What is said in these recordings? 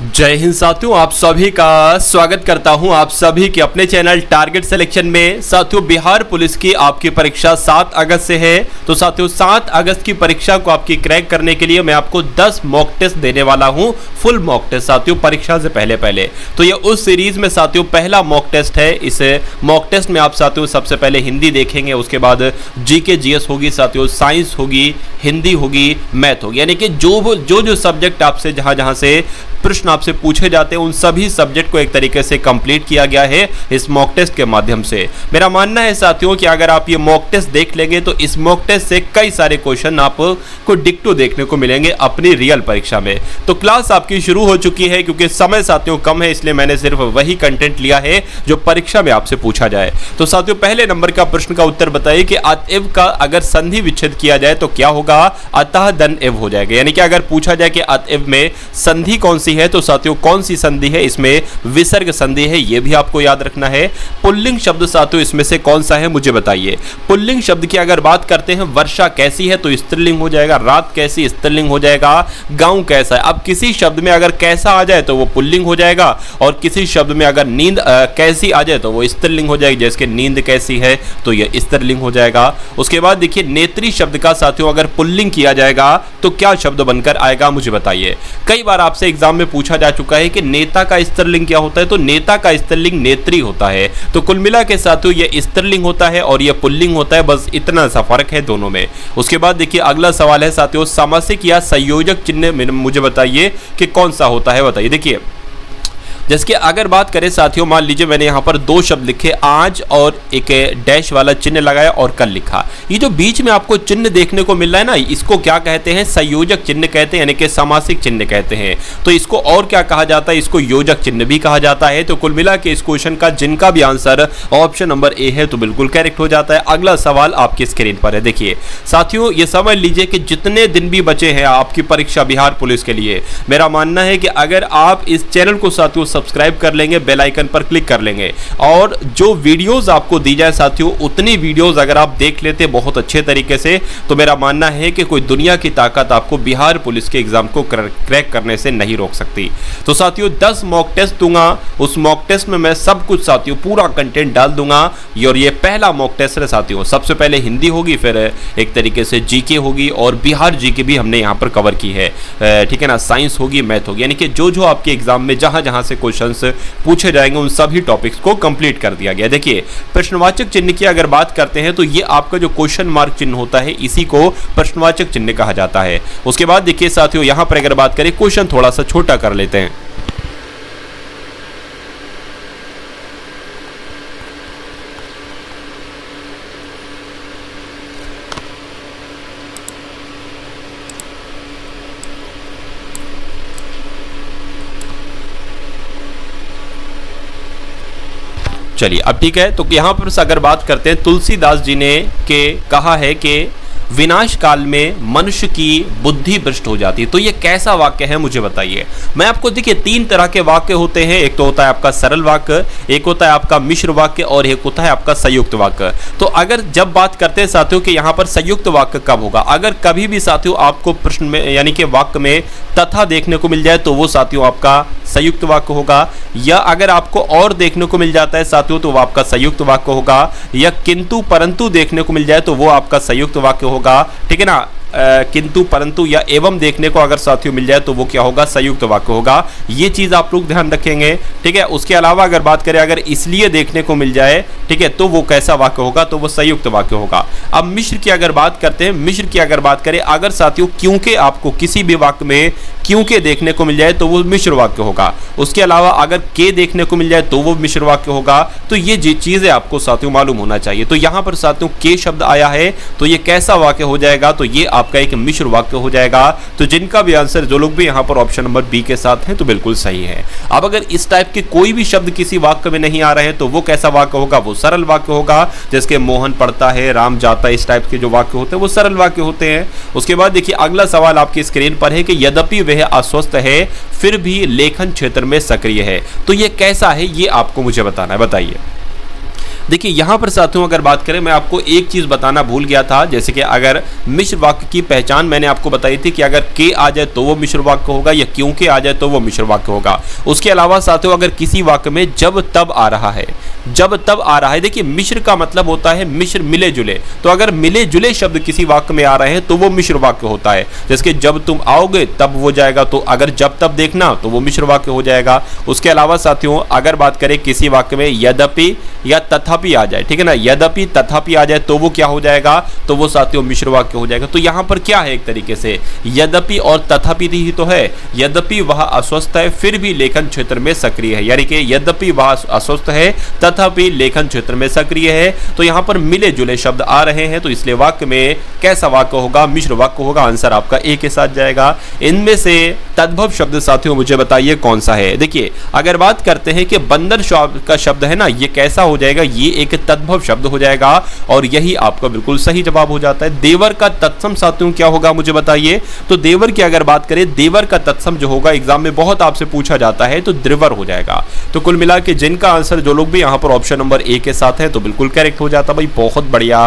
जय हिंद साथियों, आप सभी का स्वागत करता हूं आप सभी के अपने चैनल टारगेट सिलेक्शन में। साथियों, बिहार पुलिस की आपकी परीक्षा 7 अगस्त से है। तो साथियों, 7 अगस्त की परीक्षा को आपकी क्रैक करने के लिए मैं आपको 10 मॉक टेस्ट देने वाला हूं, फुल मॉक टेस्ट साथियों, परीक्षा से पहले। तो ये उस सीरीज में साथियों पहला मॉक टेस्ट है। इस मॉक टेस्ट में आप साथियों सबसे पहले हिंदी देखेंगे, उसके बाद जीके जीएस होगी साथियों, साइंस होगी, हिंदी होगी, मैथ होगी, यानी कि जो सब्जेक्ट आपसे जहां से प्रश्न आपसे पूछे जाते हैं उन सभी सब्जेक्ट को एक तरीके से कंप्लीट किया गया है इस मॉक टेस्ट के माध्यम से। मेरा मानना है साथियों कि अगर आप ये मॉक टेस्ट देख लेंगे तो इस मॉक टेस्ट से कई सारे क्वेश्चन आपको डिक्टो देखने को मिलेंगे अपनी रियल परीक्षा में। तो क्लास आपकी शुरू हो चुकी है, क्योंकि समय साथियों कम है, इसलिए मैंने सिर्फ वही कंटेंट लिया है जो परीक्षा में आपसे पूछा जाए। तो साथियों, पहले नंबर का प्रश्न का उत्तर बताइए कि अतएव का अगर संधि विच्छेद किया जाए तो क्या होगा? अतः धन एव हो जाएगा। यानी कि अगर पूछा जाए कि अतएव में संधि कौन सी है तो साथियों कौन सी संधि है? इसमें विसर्ग संधि है, यह भी आपको याद रखना है। पुल्लिंग शब्द साथियों इसमें से कौन सा है मुझे बताइए। पुल्लिंग शब्द की अगर बात करते हैं, वर्षा कैसी है तो स्त्रीलिंग हो जाएगा, रात कैसी स्त्रीलिंग हो जाएगा, गांव कैसा है। अब किसी शब्द में अगर कैसा आ जाए तो वो पुल्लिंग हो जाएगा, और किसी शब्द में अगर नींद कैसी आ जाए तो वो स्त्रीलिंग हो जाएगी, जैसे नींद कैसी है तो यह स्त्रीलिंग हो जाएगा। उसके बाद देखिए, नेत्री शब्द का साथियों अगर पुल्लिंग किया जाएगा तो क्या शब्द बनकर आएगा मुझे बताइए। कई बार आपसे एग्जाम में पूछा जा चुका है कि नेता का स्त्रीलिंग क्या होता है, तो नेता का स्त्रीलिंग नेत्री होता है। तो कुल मिला के साथियों ये स्त्रीलिंग होता है और ये पुल्लिंग होता है, बस इतना सा फर्क है दोनों में। उसके बाद देखिए, अगला सवाल है साथियों, समासिक या संयोजक चिन्ह मुझे बताइए कि कौन सा होता है, बताइए। देखिए, जैसे कि अगर बात करें साथियों, मान लीजिए मैंने यहाँ पर 2 शब्द लिखे, आज और एक डैश वाला चिन्ह लगाया और कल लिखा। ये जो बीच में आपको चिन्ह देखने को मिल रहा है ना, इसको क्या कहते हैं? संयोजक चिन्ह कहते हैं, यानी कि समासिक चिन्ह कहते हैं। तो इसको और क्या कहा जाता है? इसको योजक चिन्ह भी कहा जाता है। तो कुल मिला के इस क्वेश्चन का जिनका भी आंसर ऑप्शन नंबर ए है तो बिल्कुल करेक्ट हो जाता है। अगला सवाल आपकी स्क्रीन पर है। देखिए साथियों, ये समझ लीजिए कि जितने दिन भी बचे हैं आपकी परीक्षा बिहार पुलिस के लिए, मेरा मानना है कि अगर आप इस चैनल को साथियों सब्सक्राइब कर लेंगे, बेल आइकन पर क्लिक कर लेंगे, और जो वीडियोस आपको दी जाए साथियों उतनी वीडियोस अगर आप देख लेते बहुत अच्छे तरीके से, तो मेरा मानना है कि कोई दुनिया की ताकत आपको बिहार पुलिस के एग्जाम को क्रैक करने से नहीं रोक सकती। तो साथियों 10 मॉक टेस्ट दूंगा, उस मॉक टेस्ट में मैं सब कुछ साथियों पूरा कंटेंट डाल दूंगा। और ये पहला मॉक टेस्ट है साथियों। सबसे पहले हिंदी होगी, फिर एक तरीके से जीके होगी, और बिहार जीके भी हमने यहाँ पर कवर की है, ठीक है ना। साइंस होगी, मैथ होगी, यानी कि जो आपके एग्जाम में जहां से क्वेश्चन पूछे जाएंगे उन सभी टॉपिक्स को कंप्लीट कर दिया गया। देखिए, प्रश्नवाचक चिन्ह की अगर बात करते हैं तो ये आपका जो क्वेश्चन मार्क चिन्ह होता है इसी को प्रश्नवाचक चिन्ह कहा जाता है। उसके बाद देखिए साथियों, यहां पर अगर बात करें, क्वेश्चन थोड़ा सा छोटा कर लेते हैं। चलिए अब ठीक है। तो यहां पर अगर बात करते हैं, तुलसीदास जी ने कहा है कि विनाश काल में मनुष्य की बुद्धि भ्रष्ट हो जाती है। तो ये कैसा वाक्य है मुझे बताइए। मैं आपको देखिए 3 तरह के वाक्य होते हैं, एक तो होता है आपका सरल वाक्य, एक होता है आपका मिश्र वाक्य, और एक होता है आपका संयुक्त वाक्य। तो अगर जब बात करते हैं साथियों कि यहाँ पर संयुक्त वाक्य कब होगा, अगर कभी भी साथियों आपको प्रश्न में यानी कि वाक्य में तथा देखने को मिल जाए तो वो साथियों आपका संयुक्त वाक्य होगा, या अगर आपको और देखने को मिल जाता है साथियों तो वो आपका संयुक्त वाक्य होगा, या किंतु परंतु देखने को मिल जाए तो वो आपका संयुक्त वाक्य होगा, ठीक है ना। किंतु परंतु या एवं देखने को अगर साथियों मिल जाए तो वो क्या होगा? संयुक्त वाक्य होगा। ये चीज आप लोग ध्यान रखेंगे, ठीक है। उसके अलावा अगर बात करें, अगर इसलिए देखने को मिल जाए, ठीक है, तो वो कैसा वाक्य होगा? तो वो संयुक्त वाक्य होगा। अब मिश्र की अगर बात करते हैं, मिश्र की अगर बात करें, अगर साथियों क्योंकि आपको किसी भी वाक्य में क्योंकि देखने को मिल जाए तो वो मिश्र वाक्य होगा। उसके अलावा अगर के देखने को मिल जाए तो वो मिश्र वाक्य होगा। तो ये चीजें आपको साथियों मालूम होना चाहिए। तो यहां पर साथियों के शब्द आया है तो ये कैसा वाक्य हो जाएगा? तो ये आपका एक मिश्र वाक्य हो जाएगा। तो जिनका भी आंसर, जो लोग भी यहाँ पर ऑप्शन नंबर बी के साथ हैं तो बिल्कुल सही है। अब अगर इस टाइप के कोई भी शब्द किसी वाक्य में नहीं आ रहे हैं तो वो कैसा वाक्य होगा? वो सरल वाक्य होगा। जैसे मोहन पढ़ता है, राम जाता है, इस टाइप के जो वाक्य होते हैं वो सरल वाक्य होते हैं। उसके बाद देखिए अगला सवाल आपकी स्क्रीन पर है कि यद्यपि वह अस्वस्थ है फिर भी लेखन क्षेत्र में सक्रिय है। तो ये कैसा है, ये आपको मुझे बताना है, बताइए। देखिए यहाँ पर साथियों अगर बात करें, मैं आपको एक चीज़ बताना भूल गया था, जैसे कि अगर मिश्र वाक्य की पहचान मैंने आपको बताई थी कि अगर के आ जाए तो वो मिश्र वाक्य होगा या क्योंकि आ जाए तो वो मिश्र वाक्य होगा। उसके अलावा साथियों अगर किसी वाक्य में जब तब आ रहा है, जब तब आ रहा है, देखिए मिश्र का मतलब होता है मिश्र मिले जुले, तो अगर मिले जुले शब्द किसी वाक्य में आ रहे हैं तो वो मिश्र वाक्य होता है। जैसे कि जब तुम आओगे तब वो जाएगा, तो अगर जब तब देखना तो वो मिश्र वाक्य हो जाएगा। उसके अलावा साथियों अगर बात करें किसी वाक्य में यद्यपि या तथापि आ जाए, ठीक है ना, यद्यपि तथापि आ जाए तो वो क्या हो जाएगा, तो वो साथियों मिश्र वाक्य हो जाएगा। तो यहाँ पर क्या है, एक तरीके से यद्यपि और तथापि ही तो है। यद्यपि वह अस्वस्थ है फिर भी लेखन क्षेत्र में सक्रिय है, यानी कि यद्यपि वह अस्वस्थ है तथापि लेखन क्षेत्र में सक्रिय है। तो यहाँ पर मिले जुले शब्द आ रहे हैं, तो इसलिए वाक्य में कैसा वाक्य होगा, मिश्र वाक्य होगा। आंसर आपका ए के साथ जाएगा। इनमें से तद्भव शब्द साथियों मुझे बताइए कौन सा है। देखिए अगर बात करते हैं कि बंदर का शब्द है ना, ये कैसा हो जाएगा, ये एक तद्भव शब्द हो जाएगा और यही आपका बिल्कुल सही जवाब हो जाता है। देवर का तत्सम साथियों क्या होगा मुझे बताइए। तो देवर की अगर बात करें, देवर का तत्सम जो होगा एग्जाम में बहुत आपसे पूछा जाता है, तो द्रिवर हो जाएगा। तो कुल मिला के जिनका आंसर जो लोग भी यहाँ पर ऑप्शन नंबर ए के साथ है तो बिल्कुल करेक्ट हो जाता भाई, बहुत बढ़िया,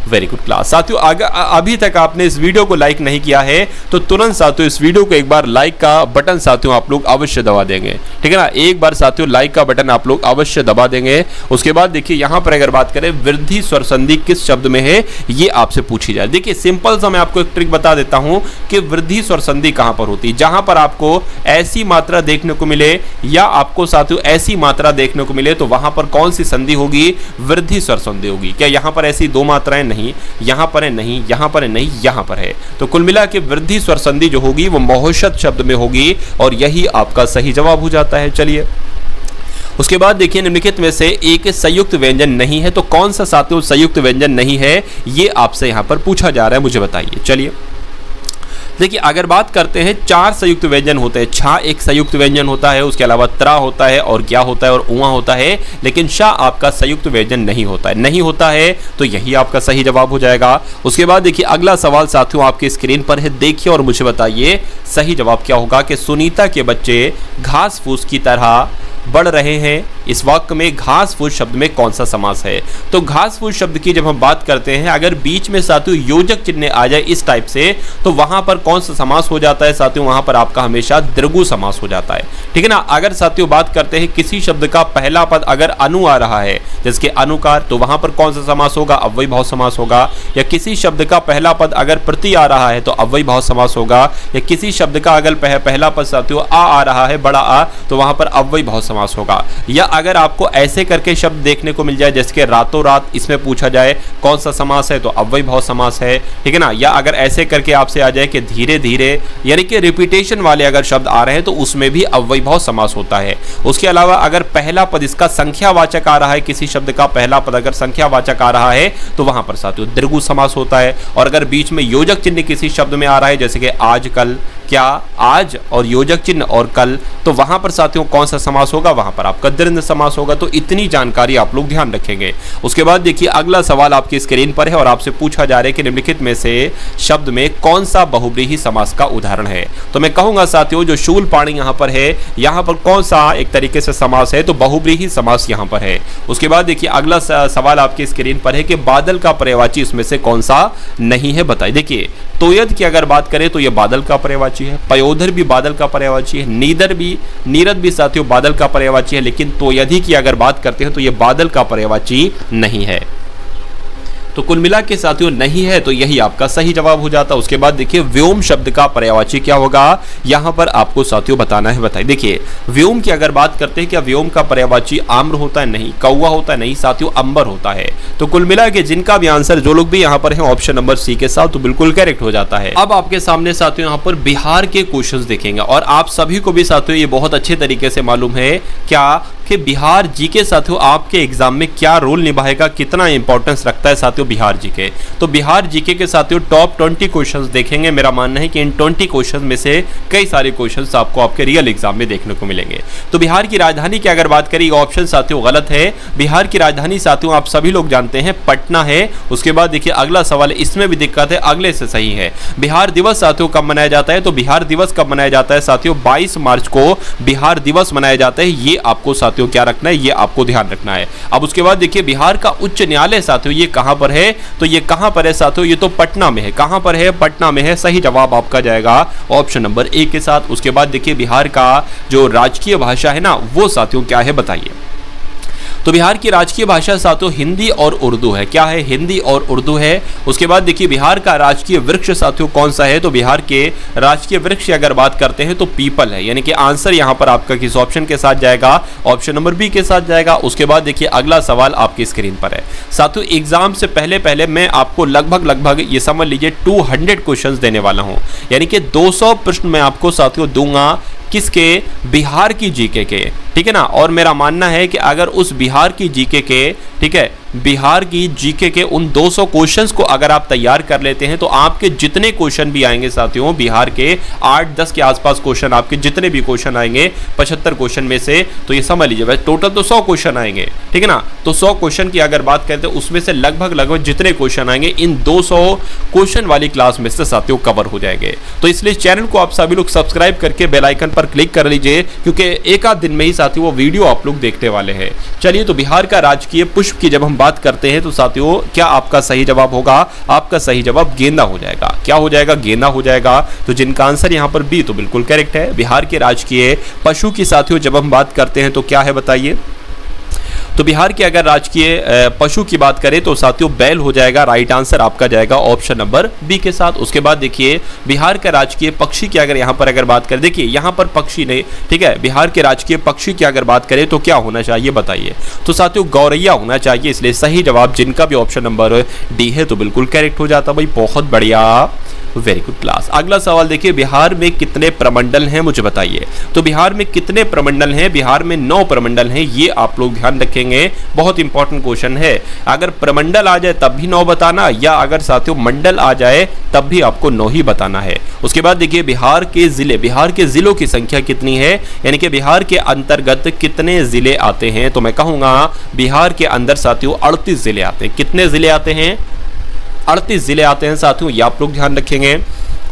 वेरी गुड क्लास। साथियों अभी तक आपने इस वीडियो को लाइक नहीं किया है तो तुरंत साथियों इस वीडियो को एक बार लाइक का बटन साथियों आप लोग अवश्य दबा देंगे, ठीक है ना, एक बार साथियों लाइक का बटन आप लोग अवश्य दबा देंगे। उसके बाद देखिए यहाँ पर अगर बात करें वृद्धि स्वर संधि किस शब्द में है, ये आपसे पूछी जाए। देखिए सिंपल सा मैं आपको एक ट्रिक बता देता हूं कि वृद्धि स्वर संधि कहां पर होती है। जहां पर आपको ऐसी मात्रा देखने को मिले या आपको साथियों ऐसी मात्रा देखने को मिले तो वहां पर कौन सी संधि होगी, वृद्धि स्वर संधि होगी। क्या यहां पर ऐसी दो मात्राएं, नहीं, यहां पर है नहीं, यहां पर है नहीं, यहां पर है। तो कुल मिला के वृद्धि स्वर संधि जो होगी वो महोषध शब्द में होगी और यही आपका सही जवाब हो जाता है। चलिए उसके बाद देखिए निम्नलिखित में से एक संयुक्त व्यंजन नहीं है, तो कौन सा साथियों संयुक्त व्यंजन नहीं है, ये आपसे यहां पर पूछा जा रहा है, मुझे बताइए। चलिए देखिए अगर बात करते हैं, चार संयुक्त व्यंजन होते हैं। छा एक संयुक्त व्यंजन होता है, उसके अलावा त्रा होता है और क्या होता है और उआ होता है, लेकिन शाह आपका संयुक्त व्यंजन नहीं होता है, नहीं होता है, तो यही आपका सही जवाब हो जाएगा। उसके बाद देखिए अगला सवाल साथियों आपके स्क्रीन पर है, देखिए और मुझे बताइए सही जवाब क्या होगा कि सुनीता के बच्चे घास फूस की तरह बढ़ रहे हैं। इस वाक्य में घास फूस शब्द में कौन सा समास है। तो घास फूस शब्द की जब हम बात करते हैं, अगर बीच में साथियों योजक चिन्ह आ जाए इस टाइप से, तो वहां पर कौन सा समास हो जाता है साथियों, वहां पर आपका हमेशा द्विगु समास हो जाता है, ठीक है ना। अगर साथियों बात करते हैं किसी शब्द का पहला पद अगर अनु आ रहा है, जैसे कि अनुकार, तो वहां पर कौन सा समास होगा, अव्ययी भाव समास होगा। या किसी शब्द का पहला पद अगर प्रति आ रहा है तो अव्ययी भाव समास होगा। या किसी शब्द का अगर पहला पद साथियों आ रहा है, बड़ा आ, तो वहां पर अव्ययी भाव समास होगा। या अगर आपको ऐसे करके शब्द देखने को मिल जाए जैसे कि रातों रात, इसमें पूछा जाए कौन सा समास है, तो अव्ययी भाव समास है, ठीक है ना। या अगर ऐसे करके आपसे आ जाए कि धीरे धीरे, यानी कि रिपीटेशन वाले अगर शब्द आ रहे हैं तो उसमें भी अव्ययी भाव समास होता है। उसके अलावा अगर पहला पद इसका संख्यावाचक आ रहा है, किसी शब्द का पहला पद अगर संख्यावाचक आ रहा है तो वहां पर साथियों द्विगु समास होता है। और अगर बीच में योजक चिन्ह किसी शब्द में आ रहा है, जैसे कि आज कल, क्या आज और योजक चिन्ह और कल, तो वहां पर साथियों कौन सा समास होगा, वहां पर आपका द्वंद्व समास होगा। तो इतनी जानकारी आप लोग ध्यान रखेंगे। उसके बाद देखिए अगला सवाल आपकी स्क्रीन पर है और आपसे पूछा जा रहा है कि निम्नलिखित में से शब्द में कौन सा बहुव्रीहि समास का उदाहरण है। तो मैं कहूंगा साथियों जो शूलपाणी यहां पर है, यहां पर कौन सा एक तरीके से समास है, तो बहुव्रीहि समास यहां पर है। उसके बाद देखिए अगला सवाल आपकी स्क्रीन पर है कि बादल का पर्यायवाची इसमें से कौन सा नहीं है, बताइए। देखिए तोयद की अगर बात करें तो यह बादल का पर्यायवाची है, पयोधर भी बादल का पर्यायवाची है, नीरद भी साथियों बादल का पर्यायवाची है, लेकिन तोयधी की अगर बात करते हैं तो यह बादल का पर्यायवाची नहीं है। तो कुल मिला के साथियों नहीं है, तो यही आपका सही जवाब हो जाता है। उसके बाद देखिए व्योम शब्द का पर्यायवाची क्या होगा, यहां पर आपको साथियों बताना है, बताइए। देखिए व्योम की अगर बात करते हैं, क्या व्योम का पर्यायवाची आम्र होता है, नहीं, कौवा होता है, नहीं साथियों, अंबर होता है। तो कुल मिला के जिनका भी आंसर जो लोग भी यहाँ पर है ऑप्शन नंबर सी के साथ, तो बिल्कुल करेक्ट हो जाता है। अब आपके सामने साथियों यहाँ पर बिहार के क्वेश्चन देखेंगे और आप सभी को भी साथियों ये बहुत अच्छे तरीके से मालूम है क्या कि बिहार जीके साथियों आपके एग्जाम में क्या रोल निभाएगा, कितना इंपॉर्टेंस रखता है साथियों बिहार जीके। तो बिहार जीके के साथियों टॉप 20 क्वेश्चंस देखेंगे। मेरा मानना है कि इन 20 क्वेश्चंस में से कई सारे क्वेश्चंस आपको आपके रियल एग्जाम में देखने को मिलेंगे। तो बिहार की राजधानी की अगर बात करें, ऑप्शन साथियों गलत है। बिहार की राजधानी साथियों आप सभी लोग जानते हैं पटना है। उसके बाद देखिए अगला सवाल, इसमें भी दिक्कत है, अगले से सही है। बिहार दिवस साथियों कब मनाया जाता है, तो बिहार दिवस कब मनाया जाता है साथियों, 22 मार्च को बिहार दिवस मनाया जाता है। ये आपको साथियों साथियों क्या रखना है, ये आपको ध्यान रखना है। अब उसके बाद देखिए बिहार का उच्च न्यायालय साथियों ये कहां पर है, तो ये कहां पर है साथियों, ये तो पटना में है। कहां पर है, पटना में है। सही जवाब आपका जाएगा ऑप्शन नंबर ए के साथ। उसके बाद देखिए बिहार का जो राजकीय भाषा है ना वो साथियों क्या है बताइए। तो बिहार की राजकीय भाषा साथियों हिंदी और उर्दू है। क्या है, हिंदी और उर्दू है। उसके बाद देखिए बिहार का राजकीय वृक्ष साथियों कौन सा है, तो बिहार के राजकीय वृक्ष की अगर बात करते हैं तो पीपल है। यानी कि आंसर यहां पर आपका किस ऑप्शन के साथ जाएगा, ऑप्शन नंबर बी के साथ जाएगा। उसके बाद देखिए अगला सवाल आपकी स्क्रीन पर है साथियों। एग्जाम से पहले मैं आपको लगभग ये समझ लीजिए 200 क्वेश्चन देने वाला हूं, यानी कि 200 प्रश्न मैं आपको साथियों दूंगा। किसके, बिहार की जीके के, ठीक है ना। और मेरा मानना है कि अगर उस बिहार की जीके के, ठीक है, बिहार की जीके के उन 200 क्वेश्चंस को अगर आप तैयार कर लेते हैं तो आपके जितने क्वेश्चन भी आएंगे साथियों बिहार के 8-10 के आसपास क्वेश्चन, आपके जितने भी क्वेश्चन आएंगे 75 क्वेश्चन में से, तो ये समझ लीजिए टोटल तो 100 क्वेश्चन आएंगे, ठीक है ना। तो 100 क्वेश्चन की अगर बात करते हैं उसमें से लगभग जितने क्वेश्चन आएंगे इन 200 क्वेश्चन वाली क्लास में से साथियों कवर हो जाएंगे। तो इसलिए चैनल को आप सभी लोग सब्सक्राइब करके बेल आइकन पर क्लिक कर लीजिए, क्योंकि एक आध दिन में ही साथियों वो वीडियो आप लोग देखने वाले हैं। चलिए, तो बिहार का राजकीय पुष्प की जब हम बात करते हैं तो साथियों क्या आपका सही जवाब होगा, आपका सही जवाब गेंदा हो जाएगा। क्या हो जाएगा, गेंदा हो जाएगा। तो जिनका आंसर यहां पर बी तो बिल्कुल करेक्ट है। बिहार के राजकीय पशु की साथियों जब हम बात करते हैं तो क्या है बताइए। तो बिहार के अगर राजकीय पशु की बात करें तो साथियों बैल हो जाएगा। राइट आंसर आपका जाएगा ऑप्शन नंबर बी के साथ। उसके बाद देखिए बिहार का राजकीय पक्षी की अगर बात करें, देखिए यहां पर पक्षी नहीं, ठीक है, बिहार के राजकीय पक्षी की अगर बात करें तो क्या होना चाहिए बताइए। तो साथियों गौरैया होना चाहिए। इसलिए सही जवाब जिनका भी ऑप्शन नंबर डी है तो बिल्कुल करेक्ट हो जाता भाई। बहुत बढ़िया, वेरी गुड क्लास। अगला सवाल देखिए बिहार में कितने प्रमंडल हैं मुझे बताइए। तो बिहार में कितने प्रमंडल हैं, बिहार में 9 प्रमंडल हैं। ये आप लोग ध्यान रखेंगे, बहुत इंपॉर्टेंट क्वेश्चन है। अगर प्रमंडल आ जाए तब भी 9 बताना, या अगर साथियों मंडल आ जाए तब भी आपको 9 ही बताना है। उसके बाद देखिए बिहार के जिलों की संख्या कितनी है, यानी कि बिहार के अंतर्गत कितने जिले आते हैं। तो मैं कहूंगा बिहार के अंदर साथियों 38 जिले आते हैं। कितने जिले आते हैं, 38 जिले आते हैं साथियों, ये आप लोग ध्यान रखेंगे।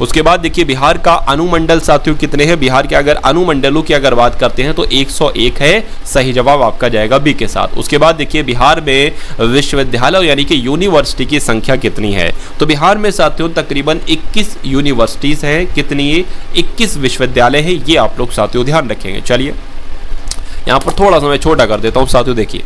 उसके बाद देखिए बिहार का अनुमंडल साथियों कितने हैं। बिहार के अगर अनुमंडलों की अगर बात करते हैं तो 101 है। सही जवाब आपका जाएगा बी के साथ। उसके बाद देखिए बिहार में विश्वविद्यालय यानी कि यूनिवर्सिटी की संख्या कितनी है। तो बिहार में साथियों तकरीबन 21 यूनिवर्सिटीज हैं। कितनी, 21 विश्वविद्यालय हैं। ये आप लोग साथियों ध्यान रखेंगे। चलिए यहाँ पर थोड़ा सा मैं छोटा कर देता हूँ साथियों, देखिए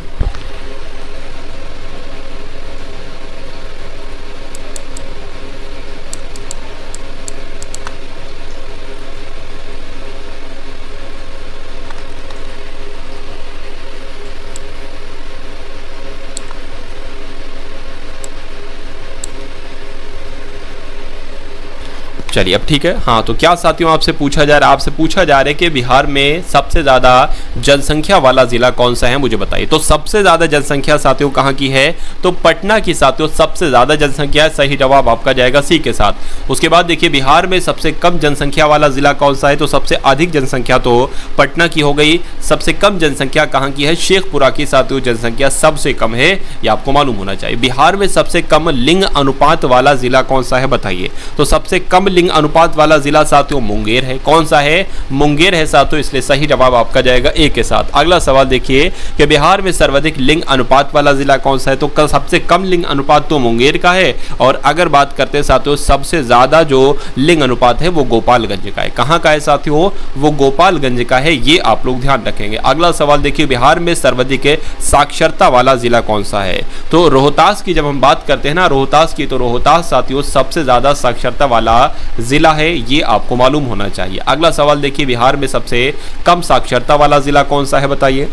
चलिए अब ठीक है। हाँ, तो क्या साथियों आपसे पूछा जा रहा है कि बिहार में सबसे ज्यादा जनसंख्या वाला जिला कौन सा है मुझे बताइए। तो सबसे ज्यादा जनसंख्या साथियों कहाँ की है, तो पटना की साथियों सबसे ज्यादा जनसंख्या है। सही जवाब आपका जाएगा सी के साथ। उसके बाद देखिए बिहार में सबसे कम जनसंख्या वाला जिला कौन सा है, तो सबसे अधिक जनसंख्या तो पटना की हो गई। सबसे कम जनसंख्या कहाँ की है, शेखपुरा की साथियों जनसंख्या सबसे कम है, ये आपको मालूम होना चाहिए। बिहार में सबसे कम लिंग अनुपात वाला जिला कौन सा है बताइए। तो सबसे कम लिंग अनुपात वाला जिला साथियों मुंगेर है। कौन सा है, मुंगेर है साथियों, इसलिए सही जवाब आपका जाएगा ए के साथ। अगला सवाल देखिए कि बिहार में सर्वाधिक लिंग अनुपात वाला जिला कौन सा है, तो सबसे कम लिंग अनुपात तो मुंगेर का है। और अगर बात करते हैं साथियों सबसे ज्यादा जो लिंग अनुपात है वो गोपालगंज का है। कहां का है साथियों, वो गोपालगंज का है, ये आप लोग ध्यान रखेंगे। अगला सवाल देखिए बिहार में सर्वाधिक साक्षरता वाला जिला कौन सा है, तो रोहतास की जब हम बात करते हैं ना रोहतास की, तो रोहतास साथियों सबसे ज्यादा साक्षरता वाला जिला है, ये आपको मालूम होना चाहिए। अगला सवाल देखिए बिहार में सबसे कम साक्षरता वाला जिला कौन सा है बताइए।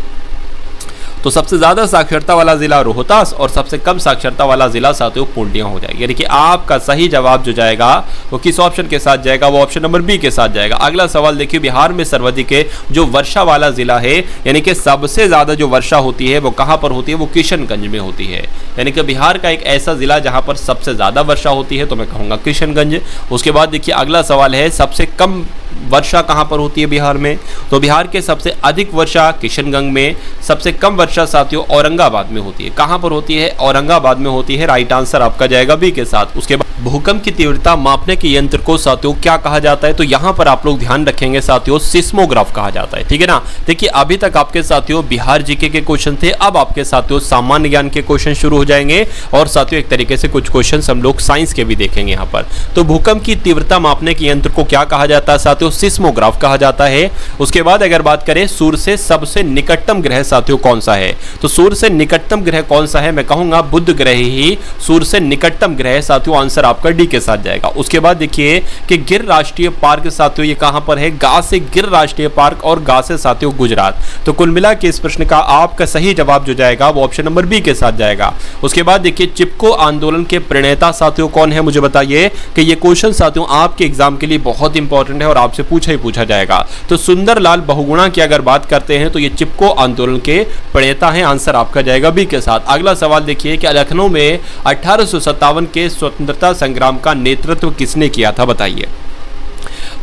तो सबसे ज्यादा साक्षरता वाला जिला रोहतास और सबसे कम साक्षरता वाला जिला साथियों पूर्णिया हो जाएगी। यानी कि आपका सही जवाब जो जाएगा वो किस ऑप्शन के साथ जाएगा, वो ऑप्शन नंबर बी के साथ जाएगा। अगला सवाल देखिए बिहार में सर्वाधिक जो वर्षा वाला जिला है, यानी कि सबसे ज्यादा जो वर्षा होती है वो कहां पर होती है, वो किशनगंज में होती है। यानी कि बिहार का एक ऐसा जिला जहां पर सबसे ज्यादा वर्षा होती है, तो मैं कहूंगा किशनगंज। उसके बाद देखिए अगला सवाल है सबसे कम वर्षा कहां पर होती है बिहार में? तो बिहार के सबसे अधिक वर्षा किशनगंज में, सबसे कम वर्षा साथियों औरंगाबाद में होती है। कहां पर होती है? औरंगाबाद में होती है। राइट आंसर आपका जाएगा बी के साथ। उसके बाद भूकंप की तीव्रता मापने के यंत्र को साथियों क्या कहा जाता है? तो यहां पर आप लोग ध्यान रखेंगे साथियों, सिस्मोग्राफ कहा जाता है। ठीक है ना। देखिए अभी तक आपके साथियों बिहार जीके के क्वेश्चन थे, अब आपके साथियों सामान्य ज्ञान के क्वेश्चन शुरू हो जाएंगे और साथियों एक तरीके से कुछ क्वेश्चन हम लोग साइंस के भी देखेंगे यहां पर। तो भूकंप की तीव्रता मापने के यंत्र को क्या कहा जाता है साथियों? सिस्मोग्राफ कहा जाता है। उसके बाद अगर बात करें सूर्य से सबसे निकटतम ग्रह साथियों कौन सा है? तो सूर्य से निकटतम ग्रह कौन सा है? मैं कहूंगा बुध ग्रह ही सूर्य से निकटतम ग्रह है साथियों। आंसर आपका डी के साथ जाएगा। उसके बाद देखिए कि गिर राष्ट्रीय पार्क साथियों ये कहां पर है? गा से गिर राष्ट्रीय पार्क और गा से साथियों गुजरात। तो कुल मिला के इस प्रश्न का आपका सही जवाब जो जाएगा वो ऑप्शन नंबर बी के साथ जाएगा। उसके बाद देखिए चिपको आंदोलन के प्रणेता साथियों कौन है? मुझे बताइए कि ये क्वेश्चन साथियों आपके एग्जाम के लिए बहुत इंपॉर्टेंट है और आपसे पूछा ही पूछा जाएगा। तो सुंदरलाल बहुगुणा की अगर बात करते हैं तो ये चिपको आंदोलन के प्रणेता हैं। आंसर आपका जाएगा बी के साथ। अगला सवाल देखिए कि लखनऊ में 1857 के स्वतंत्रता संग्राम का नेतृत्व किसने किया था? बताइए।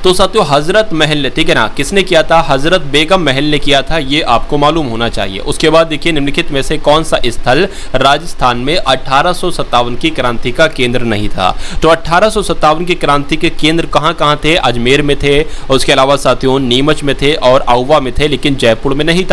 तो साथियों हजरत महल ने, ठीक है ना, किसने किया था? हजरत बेगम महल ने किया था, ये आपको मालूम होना चाहिए। उसके बाद देखिए निम्नलिखित में से कौन सा स्थल राजस्थान में 1857 की क्रांति का केंद्र नहीं था? तो 1857 की क्रांति के केंद्र कहां कहां थे? अजमेर में थे, उसके अलावा साथियों नीमच में थे और आउवा में थे, लेकिन जयपुर में नहीं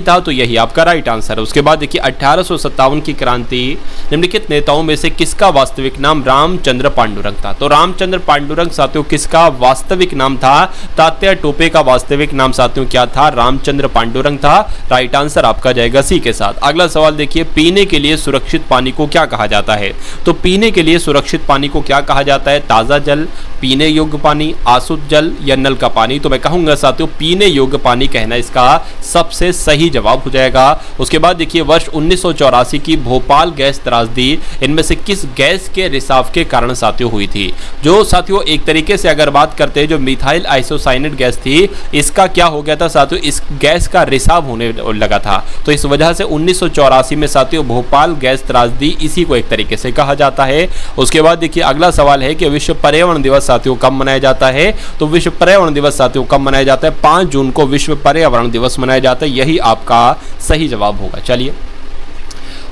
था। तो यही आपका राइट आंसर है। उसके बाद देखिए 1857 की क्रांति निम्नलिखित नेताओं में से किसका वास्तविक नाम रामचंद्र पांडुरंग था? तो रामचंद्र पांडुरंग साथियों किसका वास्तविक नाम था? तात्या टोपे का वास्तविक नाम साथियों क्या था? रामचंद्र पांडुरंग था। राइट आंसर आपका जाएगा सी के साथ। अगला सवाल देखिए पीने के लिए सुरक्षित पानी को क्या कहा जाता है? तो पीने के लिए सुरक्षित पानी को क्या कहा जाता है? ताजा जल, पीने योग्य पानी, आशुद्ध जल या नल का पानी? तो मैं कहूंगा साथियों पीने योग्य पानी कहना इसका सबसे सही जवाब हो जाएगा। उसके बाद देखिए वर्ष 1984 की भोपाल गैस त्रासदी इनमें से किस गैस के रिसाव के कारण साथियों हुई थी? जो साथियों एक तरीके से अगर बात करते हैं जो मिथाइल आइसोसाइनेट गैस थी इसका क्या हो गया था साथियों? इस गैस का रिसाव होने लगा था, तो इस वजह से 1984 में साथियों भोपाल गैस त्रासदी इसी को एक तरीके से कहा जाता है। उसके बाद देखिए अगला सवाल है कि विश्व पर्यावरण दिवस साथियों कब मनाया जाता है? तो विश्व पर्यावरण दिवस साथियों कब मनाया जाता है? 5 जून को विश्व पर्यावरण दिवस मनाया जाता है। यही आपका सही जवाब होगा। चलिए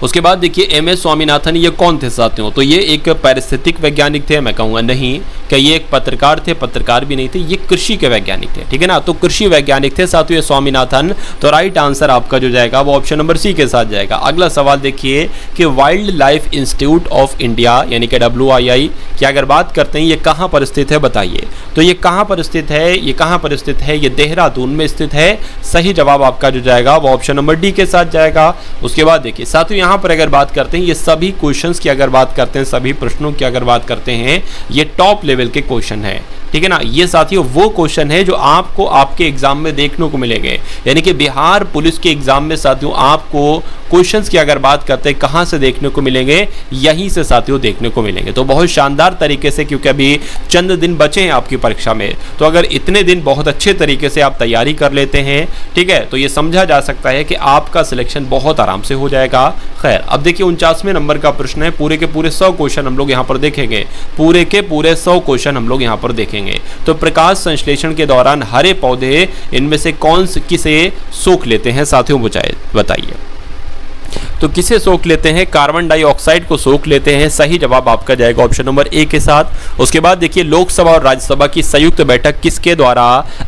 उसके बाद देखिए एम.एस. स्वामीनाथन ये कौन थे साथियों? तो ये एक पारिस्थितिक वैज्ञानिक थे। मैं कहूँगा नहीं कि ये एक पत्रकार थे, पत्रकार भी नहीं थे, ये कृषि के वैज्ञानिक थे। ठीक है ना, तो कृषि वैज्ञानिक थे साथियों ये स्वामीनाथन। तो राइट आंसर आपका जो जाएगा वो ऑप्शन नंबर सी के साथ जाएगा। अगला सवाल देखिए कि wild life institute of India यानी कि WII की अगर बात करते हैं ये कहाँ पर स्थित है? बताइए। तो ये कहाँ पर स्थित है? ये कहाँ पर स्थित है? ये देहरादून में स्थित है। सही जवाब आपका जो जाएगा वो ऑप्शन नंबर डी के साथ जाएगा। उसके बाद देखिए साथियों यहाँ पर अगर बात करते हैं ये सभी क्वेश्चंस की अगर बात करते हैं, सभी प्रश्नों की अगर बात करते हैं, ये टॉप लेवल के क्वेश्चन है। ठीक है ना, ये साथियों वो क्वेश्चन है जो आपको आपके एग्जाम में देखने को मिलेंगे। यानी कि बिहार पुलिस के एग्जाम में साथियों आपको क्वेश्चंस की अगर बात करते हैं कहां से देखने को मिलेंगे? यहीं से साथियों देखने को मिलेंगे। तो बहुत शानदार तरीके से, क्योंकि अभी चंद दिन बचे हैं आपकी परीक्षा में, तो अगर इतने दिन बहुत अच्छे तरीके से आप तैयारी कर लेते हैं, ठीक है, तो ये समझा जा सकता है कि आपका सिलेक्शन बहुत आराम से हो जाएगा। खैर अब देखिए 49वें नंबर का प्रश्न है। पूरे के पूरे 100 क्वेश्चन हम लोग यहाँ पर देखेंगे। पूरे के पूरे 100 क्वेश्चन हम लोग यहाँ पर देखेंगे। तो प्रकाश संश्लेषण के दौरान हरे पौधे इनमें से कौन किसे सोख लेते हैं साथियों? बताइए। तो किसे सोख लेते हैं? कार्बन डाइऑक्साइड को सोख लेते हैं। सही जवाब आपका जाएगा ऑप्शन नंबर ए के साथ। उसके बाद देखिए लोकसभा और राज्यसभा की संयुक्त बैठक किसके द्वारा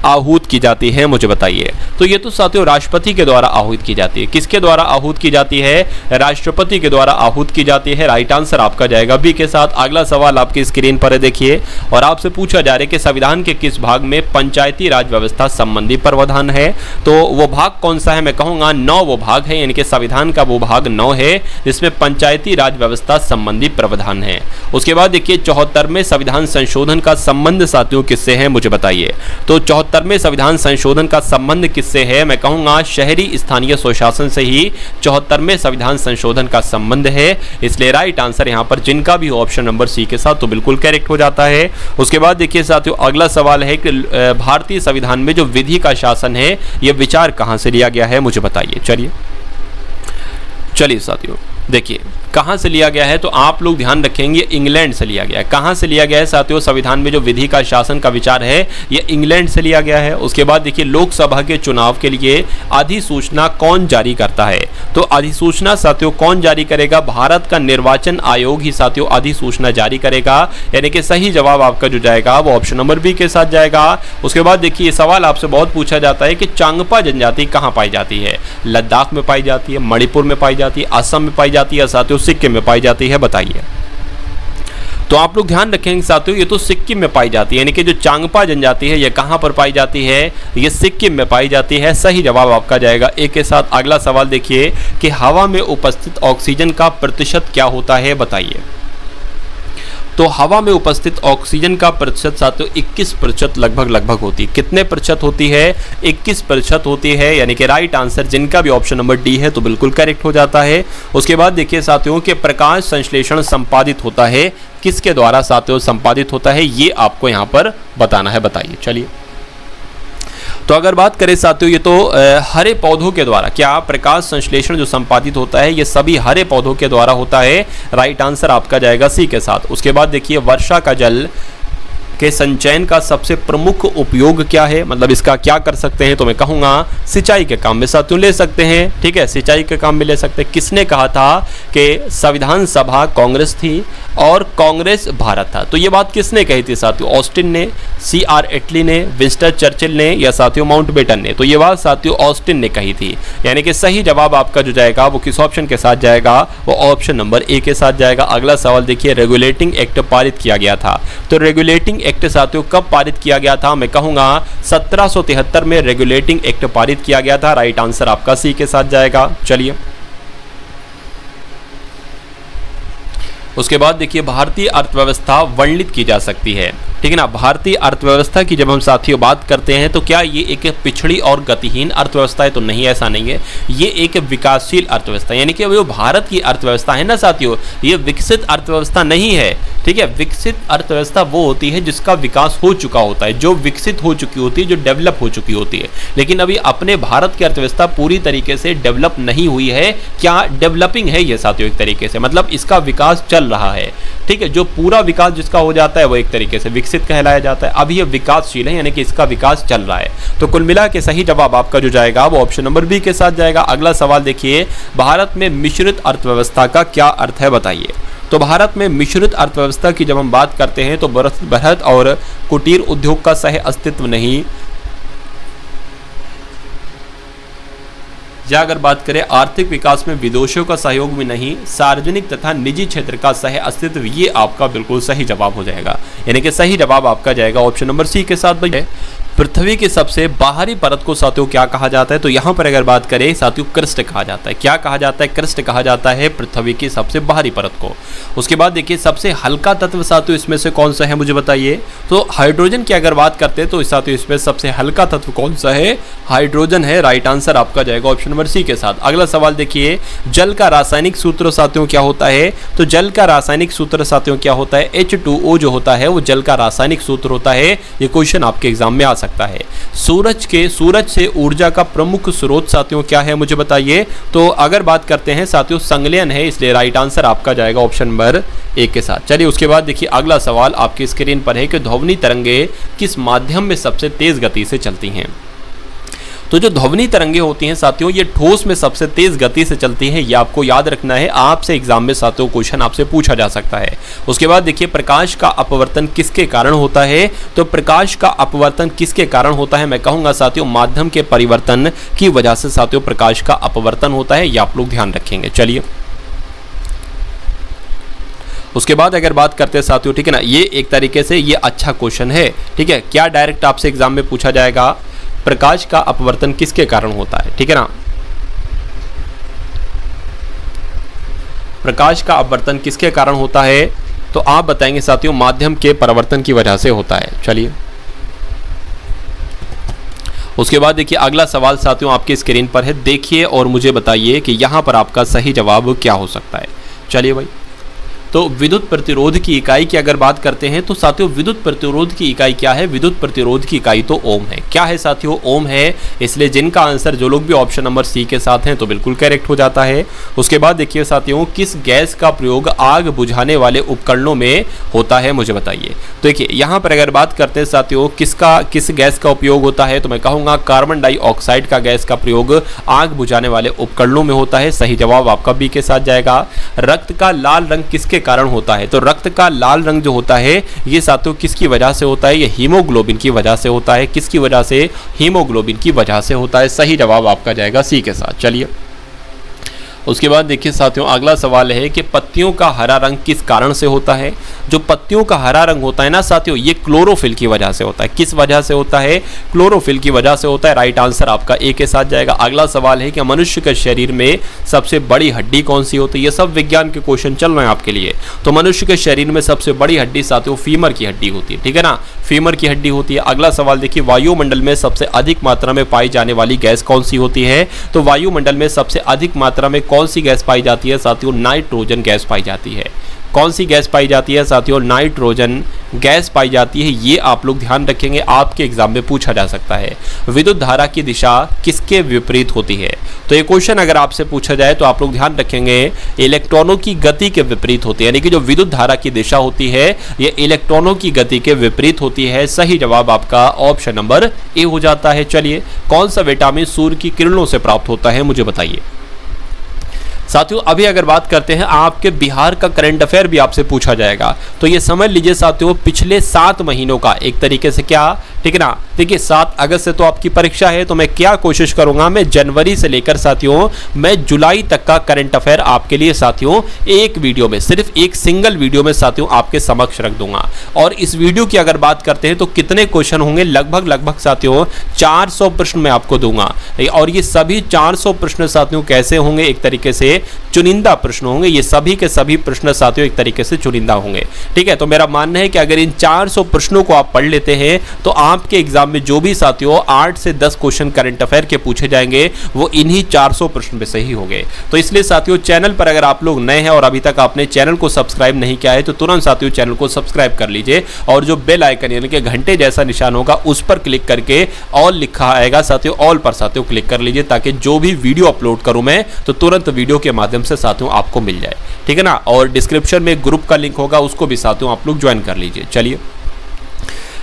आहूत की जाती है? मुझे बताइए। तो ये तो साथियों राष्ट्रपति के द्वारा आहूत की जाती है। किसके द्वारा आहूत की जाती है? राष्ट्रपति के द्वारा आहूत की जाती है। राइट आंसर आपका जाएगा बी के साथ। अगला सवाल आपकी स्क्रीन पर है देखिए, और आपसे पूछा जा रहा है कि संविधान के किस भाग में पंचायती राज व्यवस्था संबंधी प्रावधान है? तो वो भाग कौन सा है? मैं कहूंगा 9 वो भाग है, यानी कि संविधान का वो भाग 9 है जिसमें पंचायती राज व्यवस्था संबंधी प्रावधान है। उसके बाद देखिए 74वें संविधान संशोधन का संबंध साथियों किससे है? मुझे बताइए। तो 74वें संविधान संशोधन का संबंध किससे है? मैं कहूंगा शहरी स्थानीय स्वशासन से ही 74वें संविधान संशोधन का संबंध है। इसलिए राइट आंसर यहां पर जिनका भी ऑप्शन नंबर सी के साथ तो बिल्कुल करेक्ट हो जाता है। उसके बाद देखिए साथियों अगला सवाल है कि भारतीय संविधान में जो विधि का शासन है यह विचार कहां से लिया गया है? मुझे बताइए। चलिए साथियों देखिए कहाँ से लिया गया है, तो आप लोग ध्यान रखेंगे इंग्लैंड से लिया गया है। कहाँ से लिया गया है साथियों, संविधान में जो विधि का शासन का विचार है ये इंग्लैंड से लिया गया है। उसके बाद देखिए लोकसभा के चुनाव के लिए अधिसूचना कौन जारी करता है, तो अधिसूचना साथियों कौन जारी करेगा, भारत का निर्वाचन आयोग ही साथियों अधिसूचना जारी करेगा। यानी कि सही जवाब आपका जो जाएगा वो ऑप्शन नंबर बी के साथ जाएगा। उसके बाद देखिए सवाल आपसे बहुत पूछा जाता है कि चांगपा जनजाति कहाँ पाई जाती है, लद्दाख में पाई जाती है, मणिपुर में पाई जाती है, असम में पाई जाती है, साथियों सिक्किम में पाई जाती है, बताइए। तो आप लोग ध्यान रखेंगे साथियों ये तो सिक्किम में पाई जाती है, यानी कि जो चांगपा जनजाति है ये कहां पर पाई जाती है, ये सिक्किम में पाई जाती है। सही जवाब आपका जाएगा ए के साथ। अगला सवाल देखिए कि हवा में उपस्थित ऑक्सीजन का प्रतिशत क्या होता है, बताइए। तो हवा में उपस्थित ऑक्सीजन का प्रतिशत साथियों 21% लगभग होती है। कितने प्रतिशत होती है, 21% होती है, यानी कि राइट आंसर जिनका भी ऑप्शन नंबर डी है तो बिल्कुल करेक्ट हो जाता है। उसके बाद देखिए साथियों के प्रकाश संश्लेषण संपादित होता है, किसके द्वारा साथियों संपादित होता है, ये आपको यहाँ पर बताना है, बताइए। चलिए तो अगर बात करें साथियों ये तो हरे पौधों के द्वारा, क्या प्रकाश संश्लेषण जो संपादित होता है ये सभी हरे पौधों के द्वारा होता है। राइट आंसर आपका जाएगा सी के साथ। उसके बाद देखिए वर्षा का जल के संचयन का सबसे प्रमुख उपयोग क्या है, मतलब इसका क्या कर सकते हैं, तो मैं कहूँगा सिंचाई के काम में साथियों ले सकते हैं। ठीक है, सिंचाई के काम में ले सकते हैं। किसने कहा था कि संविधान सभा कांग्रेस थी और कांग्रेस भारत था, तो ये बात किसने कही थी साथियों, ऑस्टिन ने, CR एटली ने, विंस्टन चर्चिल ने या साथियों माउंटबेटन ने, तो ये बात साथियों ऑस्टिन ने कही थी। यानी कि सही जवाब आपका जो जाएगा वो किस ऑप्शन के साथ जाएगा, वो ऑप्शन नंबर ए के साथ जाएगा। अगला सवाल देखिए रेगुलेटिंग एक्ट पारित किया गया था, तो रेगुलेटिंग एक्ट साथियों कब पारित किया गया था, मैं कहूंगा 1773 में रेगुलेटिंग एक्ट पारित किया गया था। राइट आंसर आपका सी के साथ जाएगा। चलिए उसके बाद देखिए भारतीय अर्थव्यवस्था वर्णित की जा सकती है, ठीक है ना। भारतीय अर्थव्यवस्था की जब हम साथियों बात करते हैं तो क्या ये एक पिछड़ी और गतिहीन अर्थव्यवस्था है, तो नहीं, ऐसा नहीं है। ये एक विकासशील अर्थव्यवस्था, यानी कि जो भारत की अर्थव्यवस्था है ना साथियों, ये विकसित अर्थव्यवस्था नहीं है। ठीक है, विकसित अर्थव्यवस्था वो होती है जिसका विकास हो चुका होता है, जो विकसित हो चुकी होती है, जो डेवलप हो चुकी होती है। लेकिन अभी अपने भारत की अर्थव्यवस्था पूरी तरीके से डेवलप नहीं हुई है। क्या डेवलपिंग है ये साथियों, एक तरीके से मतलब इसका विकास चल रहा है। ठीक है, जो पूरा विकास जिसका हो जाता है वो एक तरीके से विकसित कहलाया जाता है। अभी ये विकासशील है, यानी कि इसका विकास चल रहा है। तो कुल मिला के सही जवाब आपका जो जाएगा वो ऑप्शन नंबर बी के साथ जाएगा। अगला सवाल देखिए भारत में मिश्रित अर्थव्यवस्था का क्या अर्थ है, बताइए। तो भारत में मिश्रित अर्थव्यवस्था की जब हम बात करते हैं तो बृहत और कुटीर उद्योग का सह अस्तित्व नहीं, या अगर बात करें आर्थिक विकास में विदेशों का सहयोग भी नहीं, सार्वजनिक तथा निजी क्षेत्र का सह अस्तित्व, ये आपका बिल्कुल सही जवाब हो जाएगा। यानी कि सही जवाब आपका जाएगा ऑप्शन नंबर सी के साथ। भाई पृथ्वी की सबसे बाहरी परत को साथियों क्या कहा जाता है, तो यहाँ पर अगर बात करें साथियों क्रस्ट कहा जाता है। क्या कहा जाता है, क्रस्ट कहा जाता है पृथ्वी की सबसे बाहरी परत को। उसके बाद देखिए सबसे हल्का तत्व साथियों इसमें से कौन सा है, मुझे बताइए। तो हाइड्रोजन की अगर बात करते हैं तो साथियों इसमें सबसे हल्का तत्व कौन सा है, हाइड्रोजन है। राइट आंसर आपका जाएगा ऑप्शन नंबर सी के साथ। अगला सवाल देखिए जल का रासायनिक सूत्र साथियों क्या होता है, तो जल का रासायनिक सूत्र साथियों क्या होता है, H2O जो होता है वो जल का रासायनिक सूत्र होता है। ये क्वेश्चन आपके एग्जाम में आ सकता है। सूरज से ऊर्जा का प्रमुख स्रोत साथियों क्या है, मुझे बताइए। तो अगर बात करते हैं साथियों संलयन है, इसलिए राइट आंसर आपका जाएगा ऑप्शन नंबर ए के साथ। चलिए उसके बाद देखिए अगला सवाल आपकी स्क्रीन पर है कि ध्वनि तरंगे किस माध्यम में सबसे तेज गति से चलती हैं। तो जो ध्वनि तरंगे होती हैं साथियों ये ठोस में सबसे तेज गति से चलती हैं, ये आपको याद रखना है। आपसे एग्जाम में साथियों क्वेश्चन आपसे पूछा जा सकता है। उसके बाद देखिए प्रकाश का अपवर्तन किसके कारण होता है, तो प्रकाश का अपवर्तन किसके कारण होता है, मैं कहूंगा साथियों माध्यम के परिवर्तन की वजह से साथियों प्रकाश का अपवर्तन होता है, ये आप लोग ध्यान रखेंगे। चलिए उसके बाद अगर बात करते हैं साथियों, ठीक है ना, ये एक तरीके से ये अच्छा क्वेश्चन है। ठीक है, क्या डायरेक्ट आपसे एग्जाम में पूछा जाएगा प्रकाश का अपवर्तन किसके कारण होता है, ठीक है ना। प्रकाश का अपवर्तन किसके कारण होता है, तो आप बताएंगे साथियों माध्यम के परिवर्तन की वजह से होता है। चलिए उसके बाद देखिए अगला सवाल साथियों आपकी स्क्रीन पर है, देखिए और मुझे बताइए कि यहां पर आपका सही जवाब क्या हो सकता है। चलिए भाई तो विद्युत प्रतिरोध की इकाई की अगर बात करते हैं तो साथियों विद्युत प्रतिरोध की इकाई क्या है? विद्युत प्रतिरोध की इकाई तो ओम है। क्या है साथियों? ओम है। इसलिए जिनका आंसर जो लोग भी ऑप्शन नंबर सी के साथ हैं तो बिल्कुल करेक्ट हो जाता है। उसके बाद देखिए साथियों, किस गैस का प्रयोग आग बुझाने वाले उपकरणों में होता है, मुझे बताइए। तो देखिए यहाँ पर अगर बात करते हैं साथियों किस गैस का उपयोग होता है, तो मैं कहूँगा कार्बन डाइऑक्साइड का गैस का प्रयोग आग बुझाने वाले उपकरणों में होता है। सही जवाब आपका बी के साथ जाएगा। रक्त का लाल रंग किसके कारण होता है? तो रक्त का लाल रंग जो होता है ये साथियों किसकी वजह से होता है? ये हीमोग्लोबिन की वजह से होता है। किसकी वजह से? हीमोग्लोबिन की वजह से होता है। सही जवाब आपका जाएगा सी के साथ। चलिए उसके बाद देखिए साथियों, अगला सवाल है कि पत्तियों का हरा रंग किस कारण से होता है? जो पत्तियों का हरा रंग होता है ना साथियों, ये क्लोरोफिल की वजह से होता है। किस वजह से होता है? क्लोरोफिल की वजह से होता है। राइट आंसर आपका ए के साथ जाएगा। अगला सवाल है कि मनुष्य के शरीर में सबसे बड़ी हड्डी कौन सी होती है? ये सब विज्ञान के क्वेश्चन चल रहे हैं आपके लिए। तो मनुष्य के शरीर में सबसे बड़ी हड्डी साथियों फीमर की हड्डी होती है, ठीक है ना, फीमर की हड्डी होती है। अगला सवाल देखिए, वायुमंडल में सबसे अधिक मात्रा में पाई जाने वाली गैस कौन सी होती है? तो वायुमंडल में सबसे अधिक मात्रा में कौन सी गैस पाई जाती है साथियों? नाइट्रोजन गैस पाई जाती है। कौन सी गैस पाई जाती है साथियों? नाइट्रोजन गैस पाई जाती है। ये आप लोग ध्यान रखेंगे, आपके एग्जाम में पूछा जा सकता है। विद्युत धारा की दिशा किसके विपरीत होती है? तो ये क्वेश्चन अगर आपसे पूछा जाए तो आप लोग ध्यान रखेंगे इलेक्ट्रॉनों की गति के विपरीत होती है। यानी कि जो विद्युत धारा की दिशा होती है ये इलेक्ट्रॉनों की गति के विपरीत होती है। सही जवाब आपका ऑप्शन नंबर ए हो जाता है। चलिए, कौन सा विटामिन सूर्य की किरणों से प्राप्त होता है, मुझे बताइए। साथियों अभी अगर बात करते हैं, आपके बिहार का करंट अफेयर भी आपसे पूछा जाएगा। तो ये समझ लीजिए साथियों, पिछले 7 महीनों का एक तरीके से क्या, ठीक है ना। देखिए 7 अगस्त से तो आपकी परीक्षा है, तो मैं क्या कोशिश करूंगा, मैं जनवरी से लेकर साथियों मैं जुलाई तक का करंट अफेयर आपके लिए साथियों एक वीडियो में, सिर्फ एक सिंगल वीडियो में साथियों आपके समक्ष रख दूंगा। और इस वीडियो की अगर बात करते हैं तो कितने क्वेश्चन होंगे? लगभग साथियों 400 प्रश्न मैं आपको दूंगा। और ये सभी 400 प्रश्न साथियों कैसे होंगे? एक तरीके से चुनिंदा प्रश्न होंगे। ये सभी के सभी प्रश्न साथियों एक तरीके से चुनिंदा होंगे, ठीक है। तो मेरा मानना है कि अगर इन 400 प्रश्नों को आप पढ़ लेते हैं तो आपके एग्जाम में जो भी साथियों 8 से 10 क्वेश्चन करंट अफेयर के पूछे जाएंगे वो इन्हीं 400 प्रश्न पे सही होंगे। तो इसलिए साथियों चैनल पर अगर आप लोग नए हैं और अभी तक आपने चैनल को सब्सक्राइब नहीं किया है तो तुरंत साथियों चैनल को सब्सक्राइब कर लीजिए और जो बेल आइकन यानी कि घंटे जैसा निशान होगा उस पर क्लिक करके ऑल लिखा आएगा साथियों, ऑल पर साथियों क्लिक कर लीजिए ताकि जो भी वीडियो अपलोड करूं मैं तो तुरंत वीडियो के माध्यम से साथियों आपको मिल जाए, ठीक है ना। और डिस्क्रिप्शन में ग्रुप का लिंक होगा, उसको भी साथियों आप लोग ज्वाइन कर लीजिए। चलिए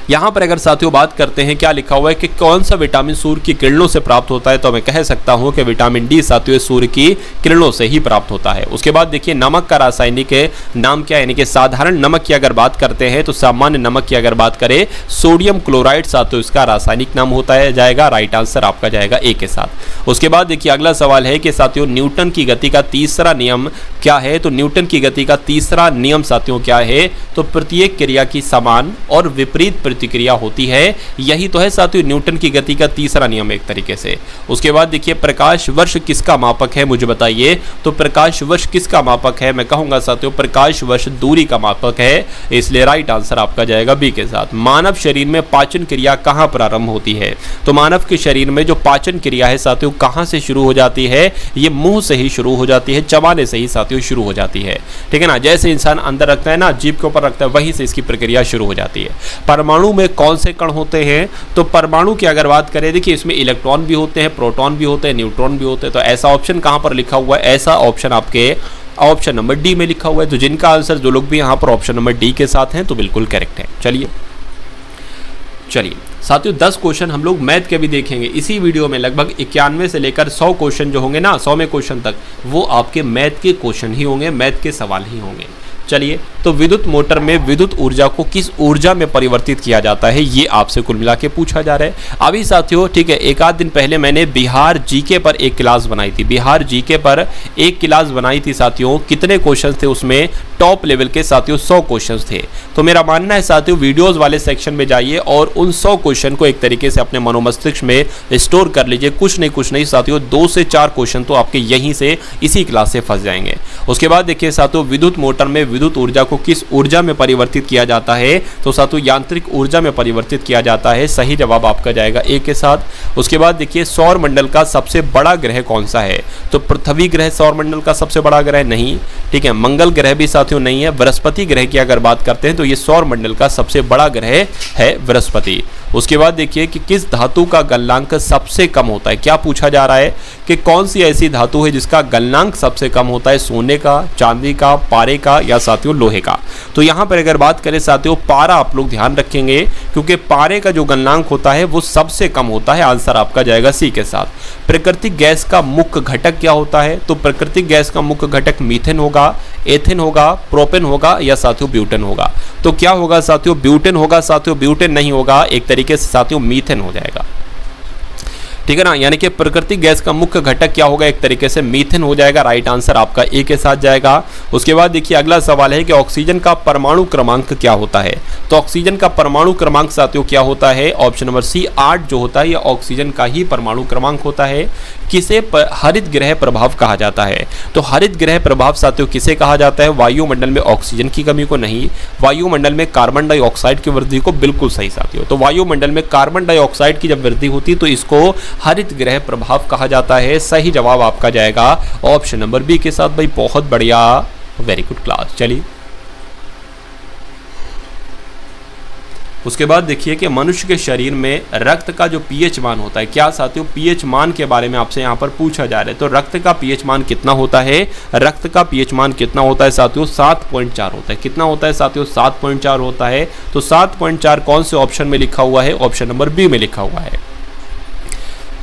यहाँ पर अगर साथियों बात करते हैं, क्या लिखा हुआ है कि कौन सा विटामिन सूर्य की किरणों से प्राप्त होता है, तो मैं कह सकता हूँ कि विटामिन डी साथियों सूर्य की किरणों से ही प्राप्त होता है। उसके बाद देखिए नमक का रासायनिक नाम क्या है, यानी कि साधारण नमक की अगर बात करते हैं तो सामान्य नमक की अगर बात करें सोडियम क्लोराइड साथियों इसका रासायनिक नाम होता है जाएगा। राइट आंसर आपका जाएगा ए के साथ। उसके बाद देखिए अगला सवाल है कि साथियों न्यूटन की गति का तीसरा नियम क्या है, तो न्यूटन की गति का तीसरा नियम साथियों क्या है, तो प्रत्येक क्रिया की समान और विपरीत प्रतिक्रिया होती है। यही तो है साथियों न्यूटन की गति का तीसरा नियम एक तरीके से। उसके बाद देखिए प्रकाश वर्ष किसका मापक है, मुझे बताइए। तो प्रकाश वर्ष किसका मापक है, मैं कहूंगा साथियों प्रकाश वर्ष दूरी का मापक है, इसलिए राइट आंसर आपका जाएगा बी के साथ। मानव शरीर में पाचन क्रिया कहां प्रारंभ होती है, तो मानव के शरीर में जो पाचन क्रिया है साथियों कहां से शुरू हो जाती है, ये मुंह से ही शुरू हो जाती है, चबाने से ही साथियों शुरू हो जाती है, ठीक है ना। जैसे इंसान अंदर रखता है ना, जीभ के ऊपर रखता है, वहीं से इसकी प्रक्रिया शुरू हो जाती है। परमाणु में कौन से कण होते हैं, तो परमाणु की अगर बात करें देखिए इसमें इलेक्ट्रॉन भी होते हैं, प्रोटॉन भी होते हैं, न्यूट्रॉन भी होते हैं। तो ऐसा ऑप्शन कहां पर लिखा हुआ है, ऐसा ऑप्शन आपके ऑप्शन नंबर डी में लिखा हुआ है। तो जिनका आंसर जो लोग भी यहां पर ऑप्शन नंबर डी के साथ हैं तो बिल्कुल करेक्ट है। चलिए साथियों 10 क्वेश्चन हम लोग मैथ के भी देखेंगे इसी वीडियो में। लगभग 91 से लेकर 100 क्वेश्चन जो होंगे ना, 100वें क्वेश्चन तक वो आपके मैथ के क्वेश्चन ही होंगे, मैथ के सवाल ही होंगे। चलिए तो विद्युत मोटर में विद्युत ऊर्जा को किस ऊर्जा में परिवर्तित किया जाता है, ये आपसे कुल मिला के पूछा जा रहा है। अभी साथियों ठीक है, एक आध दिन पहले मैंने बिहार जीके पर एक क्लास बनाई थी, बिहार जीके पर एक क्लास बनाई थी साथियों। कितने क्वेश्चन थे उसमें, टॉप लेवल के साथियों 100 क्वेश्चन थे। तो मेरा मानना है साथियों वीडियोस वाले सेक्शन में जाइए और उन 100 क्वेश्चन को एक तरीके से अपने मनोमस्तिष्क में स्टोर कर लीजिए। कुछ नहीं साथियों 2 से 4 क्वेश्चन तो आपके यहीं से इसी क्लास से फंस जाएंगे। उसके बाद देखिए साथियों विद्युत मोटर में विद्युत ऊर्जा को किस ऊर्जा में परिवर्तित किया जाता है? तो साथियों यांत्रिक ऊर्जा में परिवर्तित किया जाता है। सही जवाब आपका जाएगा ए के साथ। उसके बाद देखिए सौर मंडल का सबसे बड़ा ग्रह कौन सा है? तो पृथ्वी ग्रह सौर मंडल का सबसे बड़ा ग्रह नहीं, ठीक है। मंगल ग्रह भी साथियों नहीं है। बृहस्पति ग्रह की अगर बात करते हैं तो ये सौर मंडल का सबसे बड़ा ग्रह है बृहस्पति। उसके बाद देखिए कि किस धातु का गलनांक सबसे कम होता है? क्या पूछा जा रहा है कि कौन सी ऐसी धातु है जिसका गलनांक सबसे कम होता है? सोने का, चांदी का, पारे का या साथियों लोहे का? तो यहाँ पर अगर बात करें साथियों पारा आप लोग ध्यान रखेंगे, क्योंकि पारे का जो गलनांक होता है वो सबसे कम होता है। आंसर आपका जाएगा सी के साथ। प्राकृतिक गैस का मुख्य घटक क्या होता है? तो प्राकृतिक गैस का मुख्य घटक मीथेन होगा, एथेन होगा, प्रोपेन होगा या साथियों ब्यूटेन होगा? तो क्या होगा साथियों? ब्यूटेन होगा साथियों। ब्यूटेन नहीं होगा, एक तरीके से साथियों मीथेन हो जाएगा, ठीक है ना। यानी कि प्राकृतिक गैस का मुख्य घटक क्या होगा? एक तरीके से मीथेन हो जाएगा। राइट आंसर आपका ए के साथ जाएगा। उसके बाद देखिए अगला सवाल है कि ऑक्सीजन का परमाणु क्रमांक क्या होता है? तो ऑक्सीजन का परमाणु क्रमांक साथियों क्या होता है? ऑप्शन नंबर सी 8 जो होता है, यह ऑक्सीजन का ही परमाणु क्रमांक होता है। किसे हरित ग्रह प्रभाव कहा जाता है? तो हरित ग्रह प्रभाव साथियों किसे कहा जाता है? वायुमंडल में ऑक्सीजन की कमी को नहीं, वायुमंडल में कार्बन डाइऑक्साइड की वृद्धि को। बिल्कुल सही साथियों। तो वायुमंडल में कार्बन डाइऑक्साइड की जब वृद्धि होती है तो इसको हरित ग्रह प्रभाव कहा जाता है। सही जवाब आपका जाएगा ऑप्शन नंबर बी के साथ। भाई बहुत बढ़िया, वेरी गुड क्लास। चलिए उसके बाद देखिए कि मनुष्य के शरीर में रक्त का जो पीएच मान होता है, क्या साथियों पीएच मान के बारे में आपसे यहाँ पर पूछा जा रहा है। तो रक्त का पीएच मान कितना होता है? रक्त का पीएच मान कितना होता है साथियों? 7.4 होता है। कितना होता है साथियों? 7.4 होता है। तो 7.4 कौन से ऑप्शन में लिखा हुआ है? ऑप्शन नंबर बी में लिखा हुआ है।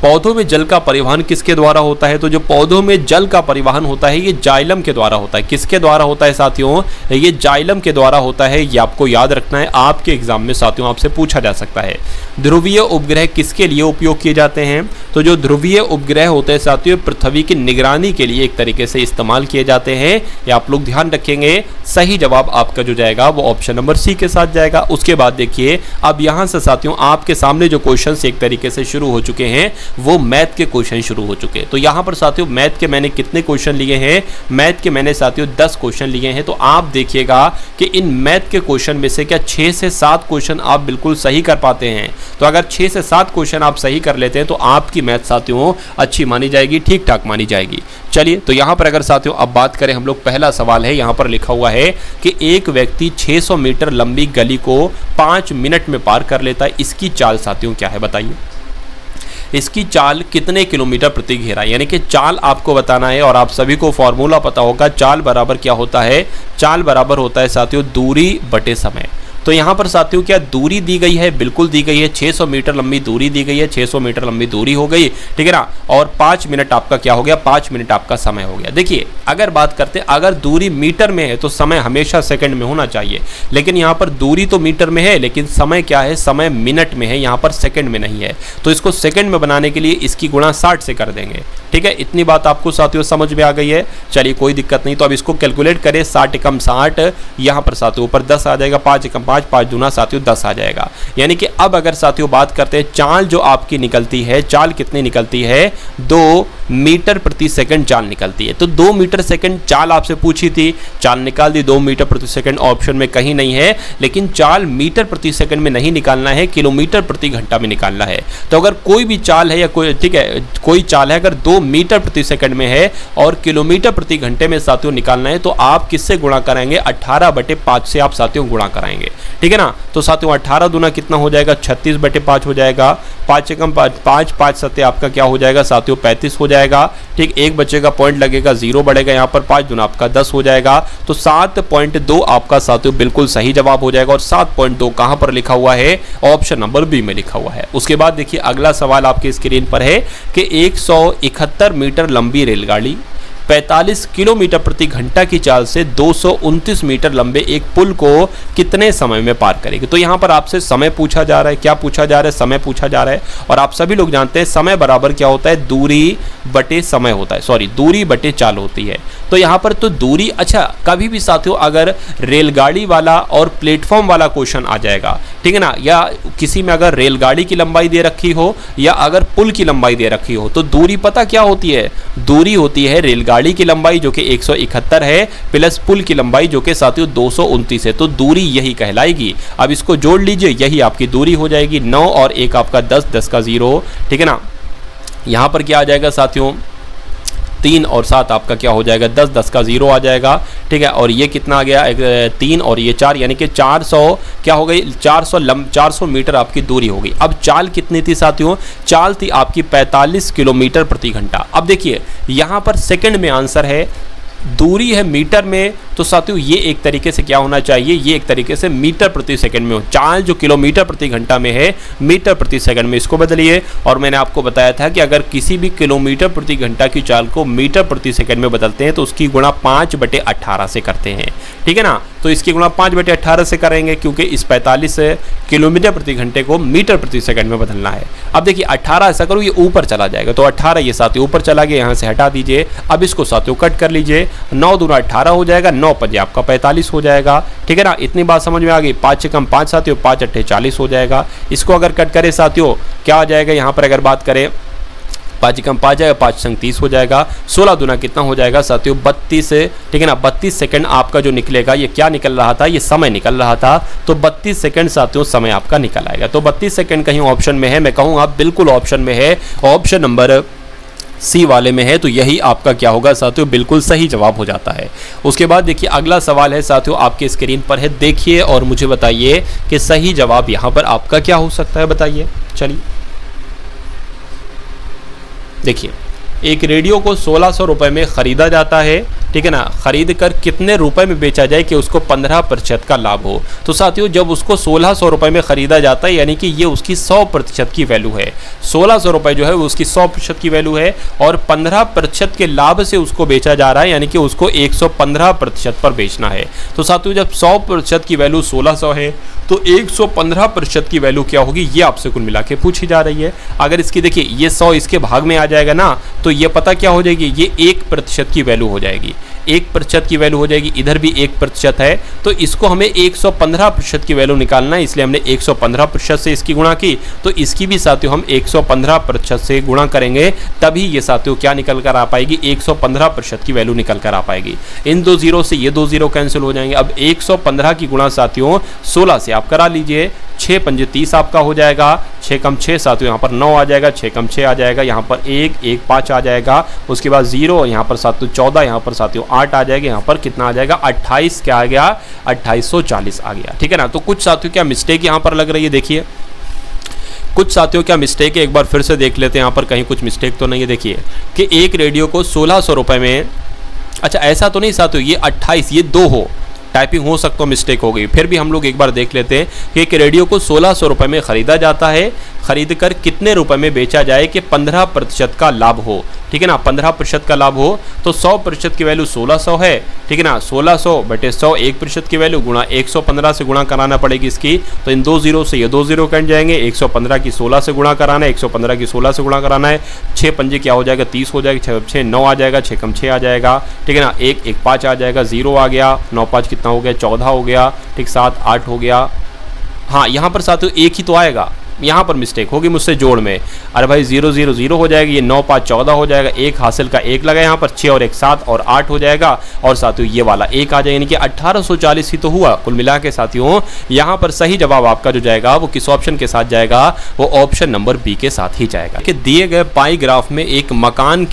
पौधों में जल का परिवहन किसके द्वारा होता है? तो जो पौधों में जल का परिवहन होता है ये जाइलम के द्वारा होता है। किसके द्वारा होता है साथियों? ये जाइलम के द्वारा होता है। ये आपको याद रखना है, आपके एग्जाम में साथियों आपसे पूछा जा सकता है। ध्रुवीय उपग्रह किसके लिए उपयोग किए जाते हैं? तो जो ध्रुवीय उपग्रह होते हैं साथियों पृथ्वी की निगरानी के लिए एक तरीके से इस्तेमाल किए जाते हैं। ये आप लोग ध्यान रखेंगे। सही जवाब आपका जो जाएगा वो ऑप्शन नंबर सी के साथ जाएगा। उसके बाद देखिए अब यहाँ से साथियों आपके सामने जो क्वेश्चन एक तरीके से शुरू हो चुके हैं वो मैथ के क्वेश्चन शुरू हो चुके हैं। तो यहाँ पर साथियों मैथ के मैंने कितने क्वेश्चन लिए हैं? मैथ के मैंने साथियों 10 क्वेश्चन लिए हैं। तो आप देखिएगा कि इन मैथ के क्वेश्चन में से क्या 6 से 7 क्वेश्चन आप बिल्कुल सही कर पाते हैं। तो अगर 6 से 7 क्वेश्चन आप सही कर लेते हैं तो आपकी मैथ साथियों अच्छी मानी जाएगी, ठीक ठाक मानी जाएगी। चलिए तो यहाँ पर अगर साथियों अब बात करें हम लोग, पहला सवाल है यहाँ पर लिखा हुआ है कि एक व्यक्ति 600 मीटर लंबी गली को 5 मिनट में पार कर लेता है। इसकी चाल साथियों क्या है बताइए? इसकी चाल कितने किलोमीटर प्रति घेरा? यानी कि चाल आपको बताना है और आप सभी को फॉर्मूला पता होगा। चाल बराबर क्या होता है? चाल बराबर होता है साथियों दूरी बटे समय। तो यहाँ पर साथियों क्या दूरी दी गई है? बिल्कुल दी गई है। 600 मीटर लंबी दूरी दी गई है। 600 मीटर लंबी दूरी हो गई, ठीक है ना। और 5 मिनट आपका क्या हो गया? 5 मिनट आपका समय हो गया। देखिए अगर बात करते हैं अगर दूरी मीटर में है तो समय हमेशा सेकंड में होना चाहिए, लेकिन यहाँ पर दूरी तो मीटर में है लेकिन समय क्या है? समय मिनट में है, यहाँ पर सेकंड में नहीं है। तो इसको सेकंड में बनाने के लिए इसकी गुणा 60 से कर देंगे, ठीक है। इतनी बात आपको साथियों समझ में आ गई है। चलिए कोई दिक्कत नहीं। तो अब इसको कैलकुलेट करें। 60 कम 60, यहाँ पर साथियों ऊपर 10 आ जाएगा। 5 कम 5, 5 दूना साथियों 10 आ जाएगा। यानी कि अब अगर साथियों बात करते हैं चाल जो आपकी निकलती है, चाल कितनी निकलती है? 2 मीटर प्रति सेकंड चाल निकलती है। तो 2 मीटर सेकंड चाल आपसे पूछी थी, चाल निकाल दी। 2 मीटर प्रति सेकंड ऑप्शन में कहीं नहीं है, लेकिन चाल मीटर प्रति सेकंड में नहीं निकालना है, किलोमीटर प्रति घंटा में निकालना है। तो अगर कोई भी चाल है या कोई, ठीक है, कोई चाल है अगर 2 मीटर प्रति सेकंड में है और किलोमीटर प्रति घंटे में साथियों निकालना है तो आप किससे गुणा कराएंगे? 18/5 से आप साथियों गुणा कराएंगे, ठीक है ना। तो साथियों 18 दूना कितना हो जाएगा? 36/5 हो जाएगा। 5 कम 5, 5 सत्ते आपका क्या हो जाएगा साथियों? 35 हो जाएगा, ठीक। एक बचेगा, पॉइंट लगेगा, 0 बढ़ेगा यहाँ पर। 5 दूना आपका 10 हो जाएगा। तो 7.2 आपका साथियों बिल्कुल सही जवाब हो जाएगा। और 7.2 कहां पर लिखा हुआ है? ऑप्शन नंबर बी में लिखा हुआ है। उसके बाद देखिए अगला सवाल आपके स्क्रीन पर है कि 171 मीटर लंबी रेलगाड़ी 45 किलोमीटर प्रति घंटा की चाल से 229 मीटर लंबे एक पुल को कितने समय में पार करेगी? तो यहाँ पर आपसे समय पूछा जा रहा है। क्या पूछा जा रहा है? समय पूछा जा रहा है। और आप सभी लोग जानते हैं समय बराबर क्या होता है? दूरी बटे समय होता है, सॉरी दूरी बटे चाल होती है। तो यहाँ पर तो दूरी, अच्छा कभी भी साथियों अगर रेलगाड़ी वाला और प्लेटफॉर्म वाला क्वेश्चन आ जाएगा, ठीक है ना, या किसी में अगर रेलगाड़ी की लंबाई दे रखी हो या अगर पुल की लंबाई दे रखी हो तो दूरी पता क्या होती है? दूरी होती है रेलगाड़ी की लंबाई जो कि 171 है प्लस पुल की लंबाई जो कि साथियों 229 है, तो दूरी यही कहलाएगी। अब इसको जोड़ लीजिए, यही आपकी दूरी हो जाएगी। 9 और 1 आपका 10, 10 का 0, ठीक है ना। यहाँ पर क्या आ जाएगा साथियों, 3 और 7 आपका क्या हो जाएगा 10, 10 का 0 आ जाएगा, ठीक है। और ये कितना आ गया 3 और ये 4, यानी कि 400 क्या हो गई 400 मीटर आपकी दूरी हो गई। अब चाल कितनी थी साथियों, चाल थी आपकी 45 किलोमीटर प्रति घंटा। अब देखिए यहाँ पर सेकंड में आंसर है, दूरी है मीटर में, तो साथियों ये एक तरीके से क्या होना चाहिए, ये एक तरीके से मीटर प्रति सेकंड में हो। चाल जो किलोमीटर प्रति घंटा में है, मीटर प्रति सेकंड में इसको बदलिए। और मैंने आपको बताया था कि अगर किसी भी किलोमीटर प्रति घंटा की चाल को मीटर प्रति सेकंड में बदलते हैं तो उसकी गुणा 5/18 से करते हैं, ठीक है ना। तो इसकी गुणा 5/18 से करेंगे क्योंकि इस 45 किलोमीटर प्रति घंटे को मीटर प्रति सेकंड में बदलना है। अब देखिए 18 ऐसा करो ये ऊपर चला जाएगा, तो 18 ये साथियों ऊपर चला गया, यहाँ से हटा दीजिए। अब इसको साथियों कट कर लीजिए, 9 दूना 18 हो जाएगा, 9 5 आपका 45 हो जाएगा, ठीक है ना। इतनी बात समझ में आ गई। 5 से कम 5 साथियों, 5 8 40 हो जाएगा। इसको अगर कट करें साथियों क्या आ जाएगा, यहाँ पर अगर बात करें 5 कम 5 जाएगा, 5 संग 30 हो जाएगा। 16 दूना कितना हो जाएगा साथियों 32, ठीक है ना। 32 सेकंड आपका जो निकलेगा, ये क्या निकल रहा था, ये समय निकल रहा था, तो 32 सेकंड साथियों समय आपका निकल आएगा। तो 32 सेकंड कहीं ऑप्शन में है, मैं कहूँगा बिल्कुल ऑप्शन में है, ऑप्शन नंबर सी वाले में है, तो यही आपका क्या होगा साथियों बिल्कुल सही जवाब हो जाता है। उसके बाद देखिए अगला सवाल है साथियों आपके स्क्रीन पर है, देखिए और मुझे बताइए कि सही जवाब यहाँ पर आपका क्या हो सकता है, बताइए। चलिए देखिए, एक रेडियो को 1600 रुपये में ख़रीदा जाता है, ठीक है ना। ख़रीद कर कितने रुपए में बेचा जाए कि उसको 15% का लाभ हो। तो साथियों जब उसको 1600 रुपये में ख़रीदा जाता है यानी कि ये उसकी 100% की वैल्यू है। 1600 रुपये जो है वो उसकी 100% की वैल्यू है और 15% के लाभ से उसको बेचा जा रहा है, यानी कि उसको 115% पर बेचना है। तो साथियों जब 100% की वैल्यू 1600 है तो 115% की वैल्यू क्या होगी, ये आपसे कुल मिला के पूछी जा रही है। अगर इसकी देखिए ये 100 इसके भाग में आ जाएगा ना, तो ये पता क्या हो जाएगी, ये 1% की वैल्यू हो जाएगी। 1% की वैल्यू हो जाएगी, इधर भी 1% है, तो इसको हमें 115% की वैल्यू निकालना है, इसलिए हमने 115% से इसकी गुणा की, तो इसकी भी साथियों हम 115% से गुणा करेंगे, तभी ये साथियों क्या निकल कर आ पाएगी, 115% की वैल्यू निकल कर आ पाएगी। इन 2 जीरो से ये 2 जीरो कैंसिल हो जाएंगे। अब 115 की गुणा साथियों 16 से आप करा लीजिए, 6 पंजे 30 आपका हो जाएगा, 6 कम 6 साथियों यहाँ पर 9 आ जाएगा, 6 कम 6 आ जाएगा, यहाँ पर 1 1 5 आ जाएगा, उसके बाद 0 यहाँ पर साथियों 14, यहाँ पर साथियों 8 आ जाएगा, यहाँ पर कितना आ जाएगा 28 क्या आ गया 2840 आ गया, ठीक है ना। तो कुछ साथियों क्या मिस्टेक यहाँ पर लग रही है, देखिए कुछ साथियों क्या मिस्टेक है, एक बार फिर से देख लेते हैं यहाँ पर कहीं कुछ मिस्टेक तो नहीं है। देखिए कि एक रेडियो को 1600 रुपये में, अच्छा ऐसा तो नहीं साथियों ये 28 ये 2 हो, टाइपिंग हो सकता है मिस्टेक हो गई, फिर भी हम लोग एक बार देख लेते हैं कि एक रेडियो को 1600 रुपये में ख़रीदा जाता है, खरीद कर कितने रुपए में बेचा जाए कि 15% का लाभ हो, ठीक है ना। 15% का लाभ हो तो 100% की वैल्यू 1600 है, ठीक है ना। 1600 बटे 100 1% की वैल्यू गुणा 115 से गुणा कराना पड़ेगी इसकी, तो इन 2 जीरो से ये 2 जीरो कट जाएंगे। 115 की 16 से गुणा कराना है, 115 की 16 से गुणा कराना है, 6 पंजे क्या हो जाएगा 30 हो जाएगा, 6 6 9 आ जाएगा, 6 कम 6 आ जाएगा, ठीक है ना। 1 1 5 आ जाएगा, 0 आ गया, 9 5 कितना हो गया 14 हो गया, ठीक 7 8 हो गया। हाँ यहाँ पर साथियों एक ही तो आएगा, यहाँ पर मिस्टेक होगी मुझसे जोड़ में, अरे भाई 0 0 0 हो जाएगा, ये 9 5 14 हो जाएगा, 1 हासिल का 1 लगा यहाँ पर, 6 और 1 7 और 8 हो जाएगा, और साथियों ये वाला 1 आ जाएगा, यानी कि 1840 ही तो हुआ कुल मिला के साथियों। यहाँ पर सही जवाब आपका जो जाएगा वो किस ऑप्शन के साथ जाएगा, वो ऑप्शन नंबर बी के साथ ही जाएगा। कि दिए गए पाई ग्राफ में एक मकान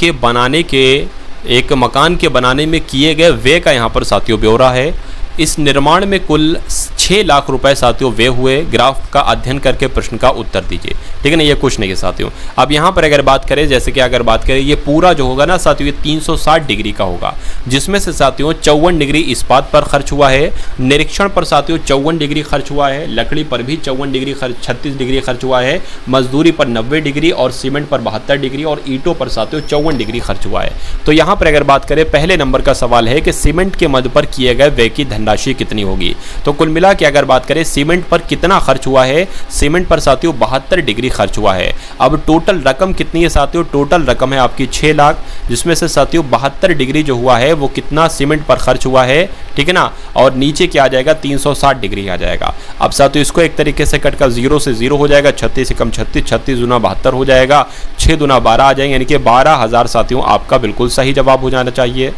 के बनाने में किए गए व्यय का यहाँ पर साथियों ब्यौरा है। इस निर्माण में कुल 6 लाख रुपए साथियों व्यय हुए, ग्राफ का अध्ययन करके प्रश्न का उत्तर दीजिए, ठीक है ना। ये कुछ नहीं है साथियों। अब यहाँ पर अगर बात करें, जैसे कि अगर बात करें ये पूरा जो होगा ना साथियों ये 360 डिग्री का होगा, जिसमें से साथियों 54 डिग्री इस्पात पर खर्च हुआ है, निरीक्षण पर साथियों 54 डिग्री खर्च हुआ है, लकड़ी पर भी 54 डिग्री खर्च 36 डिग्री खर्च हुआ है, मजदूरी पर 90 डिग्री और सीमेंट पर 72 डिग्री और ईंटों पर साथियों 54 डिग्री खर्च हुआ है। तो यहाँ पर अगर बात करें पहले नंबर का सवाल है कि सीमेंट के मद पर किए गए व्यय की धनराशि कितनी होगी, तो कुल मिला मिला कि अगर बात करें सीमेंट पर कितना खर्च हुआ है, सीमेंट पर साथियों 72 डिग्री खर्च हुआ है। अब टोटल रकम कितनी है साथियों, टोटल रकम है आपकी 6 लाख, जिसमें से साथियों 72 डिग्री जो हुआ है वो कितना सीमेंट पर खर्च हुआ है, ठीक है ना। और नीचे क्या आ जाएगा, 360 डिग्री आ जाएगा। अब साथियों इसको एक तरीके से कट कर 0 से 0 हो जाएगा, 36 से कम 36, 36 दूना 72 हो जाएगा, 6 दूना 12 आ जाएंगे, यानी कि 12,000 साथियों आपका बिल्कुल सही जवाब हो जाना चाहिए,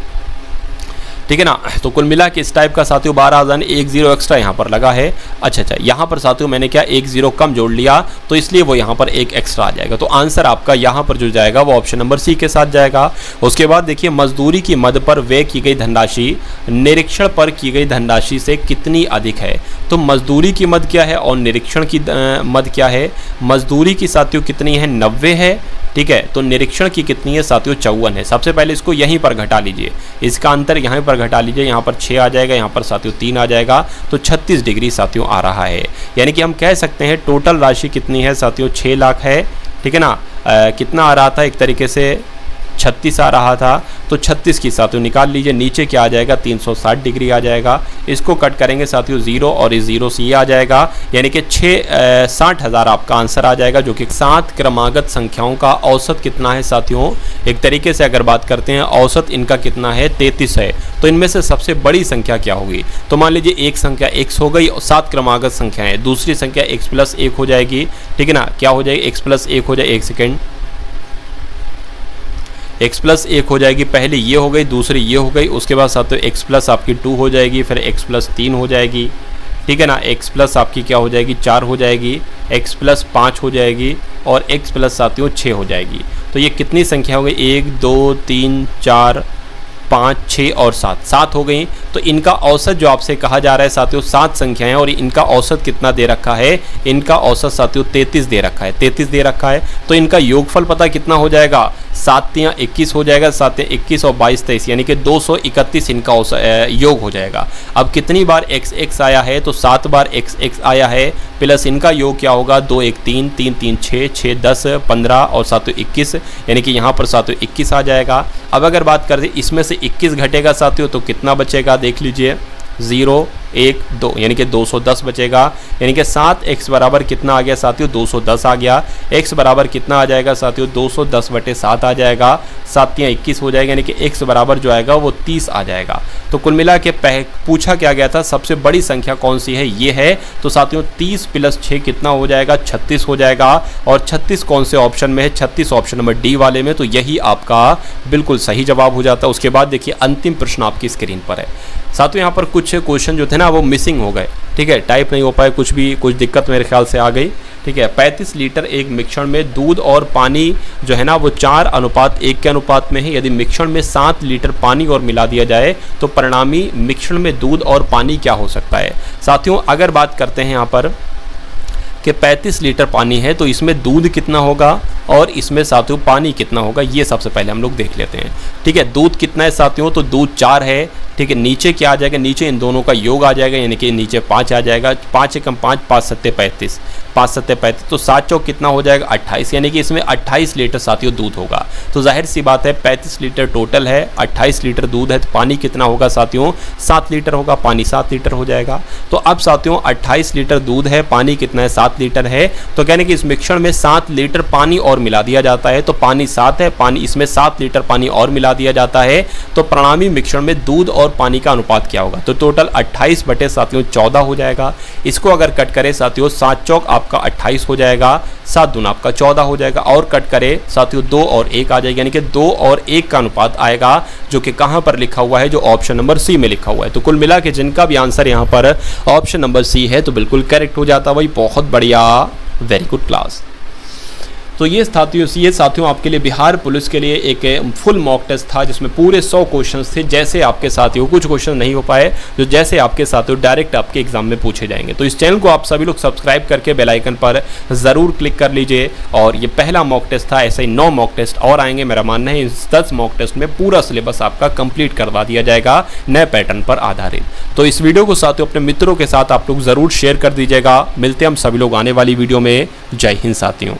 ठीक है ना। तो कुल मिला के इस टाइप का साथियों 12,000, एक 0 एक्स्ट्रा यहाँ पर लगा है। अच्छा, यहाँ पर साथियों मैंने क्या एक 0 कम जोड़ लिया, तो इसलिए वो यहाँ पर एक एक्स्ट्रा आ जाएगा। तो आंसर आपका यहाँ पर जो जाएगा वो ऑप्शन नंबर सी के साथ जाएगा। उसके बाद देखिए, मजदूरी की मद पर व्यय की गई धनराशि निरीक्षण पर की गई धनराशि से कितनी अधिक है। तो मजदूरी की मद क्या है और निरीक्षण की मद क्या है। मजदूरी की साथियों कितनी है, 90 है, ठीक है। तो निरीक्षण की कितनी है साथियों, 54 है। सबसे पहले इसको यहीं पर घटा लीजिए, इसका अंतर यहाँ पर घटा लीजिए, यहाँ पर 6 आ जाएगा, यहाँ पर साथियों 3 आ जाएगा, तो 36 डिग्री साथियों आ रहा है। यानी कि हम कह सकते हैं टोटल राशि कितनी है साथियों, 6 लाख है, ठीक है ना। कितना आ रहा था, एक तरीके से 36 आ रहा था, तो 36 की साथियों निकाल लीजिए, नीचे क्या आ जाएगा, 360 डिग्री आ जाएगा। इसको कट करेंगे साथियों 0 और इस 0 से ये आ जाएगा, यानी कि 60,000 आपका आंसर आ जाएगा, जो कि 7 क्रमागत संख्याओं का औसत कितना है साथियों। एक तरीके से अगर बात करते हैं औसत इनका कितना है, 33 है। तो इनमें से सबसे बड़ी संख्या क्या होगी, तो मान लीजिए एक संख्या x हो गई, 7 क्रमागत संख्या है, दूसरी संख्या x + 1 हो जाएगी, ठीक है ना। क्या हो जाएगी, x + 1 हो जाए, एक सेकेंड, x + 1 हो जाएगी, पहले ये हो गई, दूसरी ये हो गई, उसके बाद साथियों x + आपकी 2 हो जाएगी, फिर x + 3 हो जाएगी, ठीक है ना। x + आपकी क्या हो जाएगी, 4 हो जाएगी, x + 5 हो जाएगी और x + साथियों 6 हो जाएगी। तो ये कितनी संख्या हो गई, 1 2 3 4 5 6 और 7 हो गई। तो इनका औसत जो आपसे कहा जा रहा है साथियों 7 संख्याएं, और इनका औसत कितना दे रखा है, इनका औसत साथियों 33 दे रखा है, 33 दे रखा है। तो इनका योगफल पता कितना हो जाएगा, 7 × 21 हो जाएगा, 7 × 21 और 22 23, यानी कि 231 इनका योग हो जाएगा। अब कितनी बार x आया है, तो 7 बार x आया है, प्लस इनका योग क्या होगा, 2 1 3 3 3 6 6 10 15 और साथियों 21, यानी कि यहाँ पर साथियों 21 आ जाएगा। अब अगर बात करें इसमें से 21 घटेगा साथियों, तो कितना बचेगा, देख लीजिए, 0 1 2, यानी कि 210 बचेगा। यानी कि 7x बराबर कितना आ गया साथियों, 210 आ गया। x बराबर कितना आ जाएगा साथियों, 210/7 आ जाएगा, 7 × 21 हो जाएगा, यानी कि x बराबर जो आएगा वो 30 आ जाएगा। तो कुल मिला के पूछा क्या गया था, सबसे बड़ी संख्या कौन सी है, ये है। तो साथियों 30 + 6 कितना हो जाएगा, 36 हो जाएगा। और 36 कौन से ऑप्शन में है, 36 ऑप्शन नंबर डी वाले में, तो यही आपका बिल्कुल सही जवाब हो जाता है। उसके बाद देखिए अंतिम प्रश्न आपकी स्क्रीन पर है साथियों। यहाँ पर कुछ क्वेश्चन जो थे ना वो मिसिंग हो गए, ठीक है, टाइप नहीं हो पाए, कुछ दिक्कत मेरे ख्याल से आ गई, ठीक है। 35 लीटर एक मिश्रण में दूध और पानी जो है ना वो 4:1 के अनुपात में है। यदि मिश्रण में 7 लीटर पानी और मिला दिया जाए तो परिणामी मिश्रण में दूध और पानी क्या हो सकता है। साथियों अगर बात करते हैं यहाँ पर कि 35 लीटर पानी है, तो इसमें दूध कितना होगा और इसमें साथियों पानी कितना होगा, ये सबसे पहले हम लोग देख लेते हैं, ठीक है। दूध कितना है साथियों, तो दूध 4 है, ठीक है। नीचे क्या आ जाएगा, नीचे इन दोनों का योग आ जाएगा, यानी कि नीचे 5 आ जाएगा, 5 × 5 5 × 7 35, 5 × 7 35, तो 7 चौक कितना हो जाएगा, 28, यानी कि इसमें 28 लीटर साथियों दूध होगा। तो जाहिर सी बात है 35 लीटर टोटल है, 28 लीटर दूध है, तो पानी कितना होगा साथियों, 7 लीटर होगा, पानी 7 लीटर हो जाएगा। तो अब साथियों 28 लीटर दूध है, पानी कितना है, 7 लीटर है। तो कहने कि इस मिश्रण में 7 लीटर पानी और मिला दिया जाता है, तो पानी 7 है, पानी इसमें 7 लीटर पानी और मिला दिया जाता है, तो परिणामी मिश्रण में दूध और पानी का अनुपात क्या होगा, तो टोटल 28/14 हो जाएगा। इसको अगर कट करें साथियों 7 चौक आपका 28 हो जाएगा, 7 दूना आपका 14 हो जाएगा, और कट करें साथियों 2 और 1 आ जाएगा, यानी कि 2 और 1 का अनुपात आएगा, जो कि कहां पर लिखा हुआ है, जो ऑप्शन नंबर सी में लिखा हुआ है। तो कुल मिला के जिनका भी आंसर यहां पर ऑप्शन नंबर सी है तो बिल्कुल करेक्ट हो जाता है भाई, बहुत बढ़िया, वेरी गुड क्लास। तो ये साथियों आपके लिए बिहार पुलिस के लिए एक फुल मॉक टेस्ट था, जिसमें पूरे 100 क्वेश्चंस थे। जैसे आपके साथियों कुछ क्वेश्चन नहीं हो पाए, जो जैसे आपके साथियों डायरेक्ट आपके एग्जाम में पूछे जाएंगे। तो इस चैनल को आप सभी लोग सब्सक्राइब करके बेल आइकन पर ज़रूर क्लिक कर लीजिए। और ये पहला मॉक टेस्ट था, ऐसे ही 9 मॉक टेस्ट और आएंगे। मेरा मानना है इस 10 मॉक टेस्ट में पूरा सिलेबस आपका कंप्लीट करवा दिया जाएगा नए पैटर्न पर आधारित। तो इस वीडियो को साथियों अपने मित्रों के साथ आप लोग ज़रूर शेयर कर दीजिएगा। मिलते हैं हम सभी लोग आने वाली वीडियो में। जय हिंद साथियों।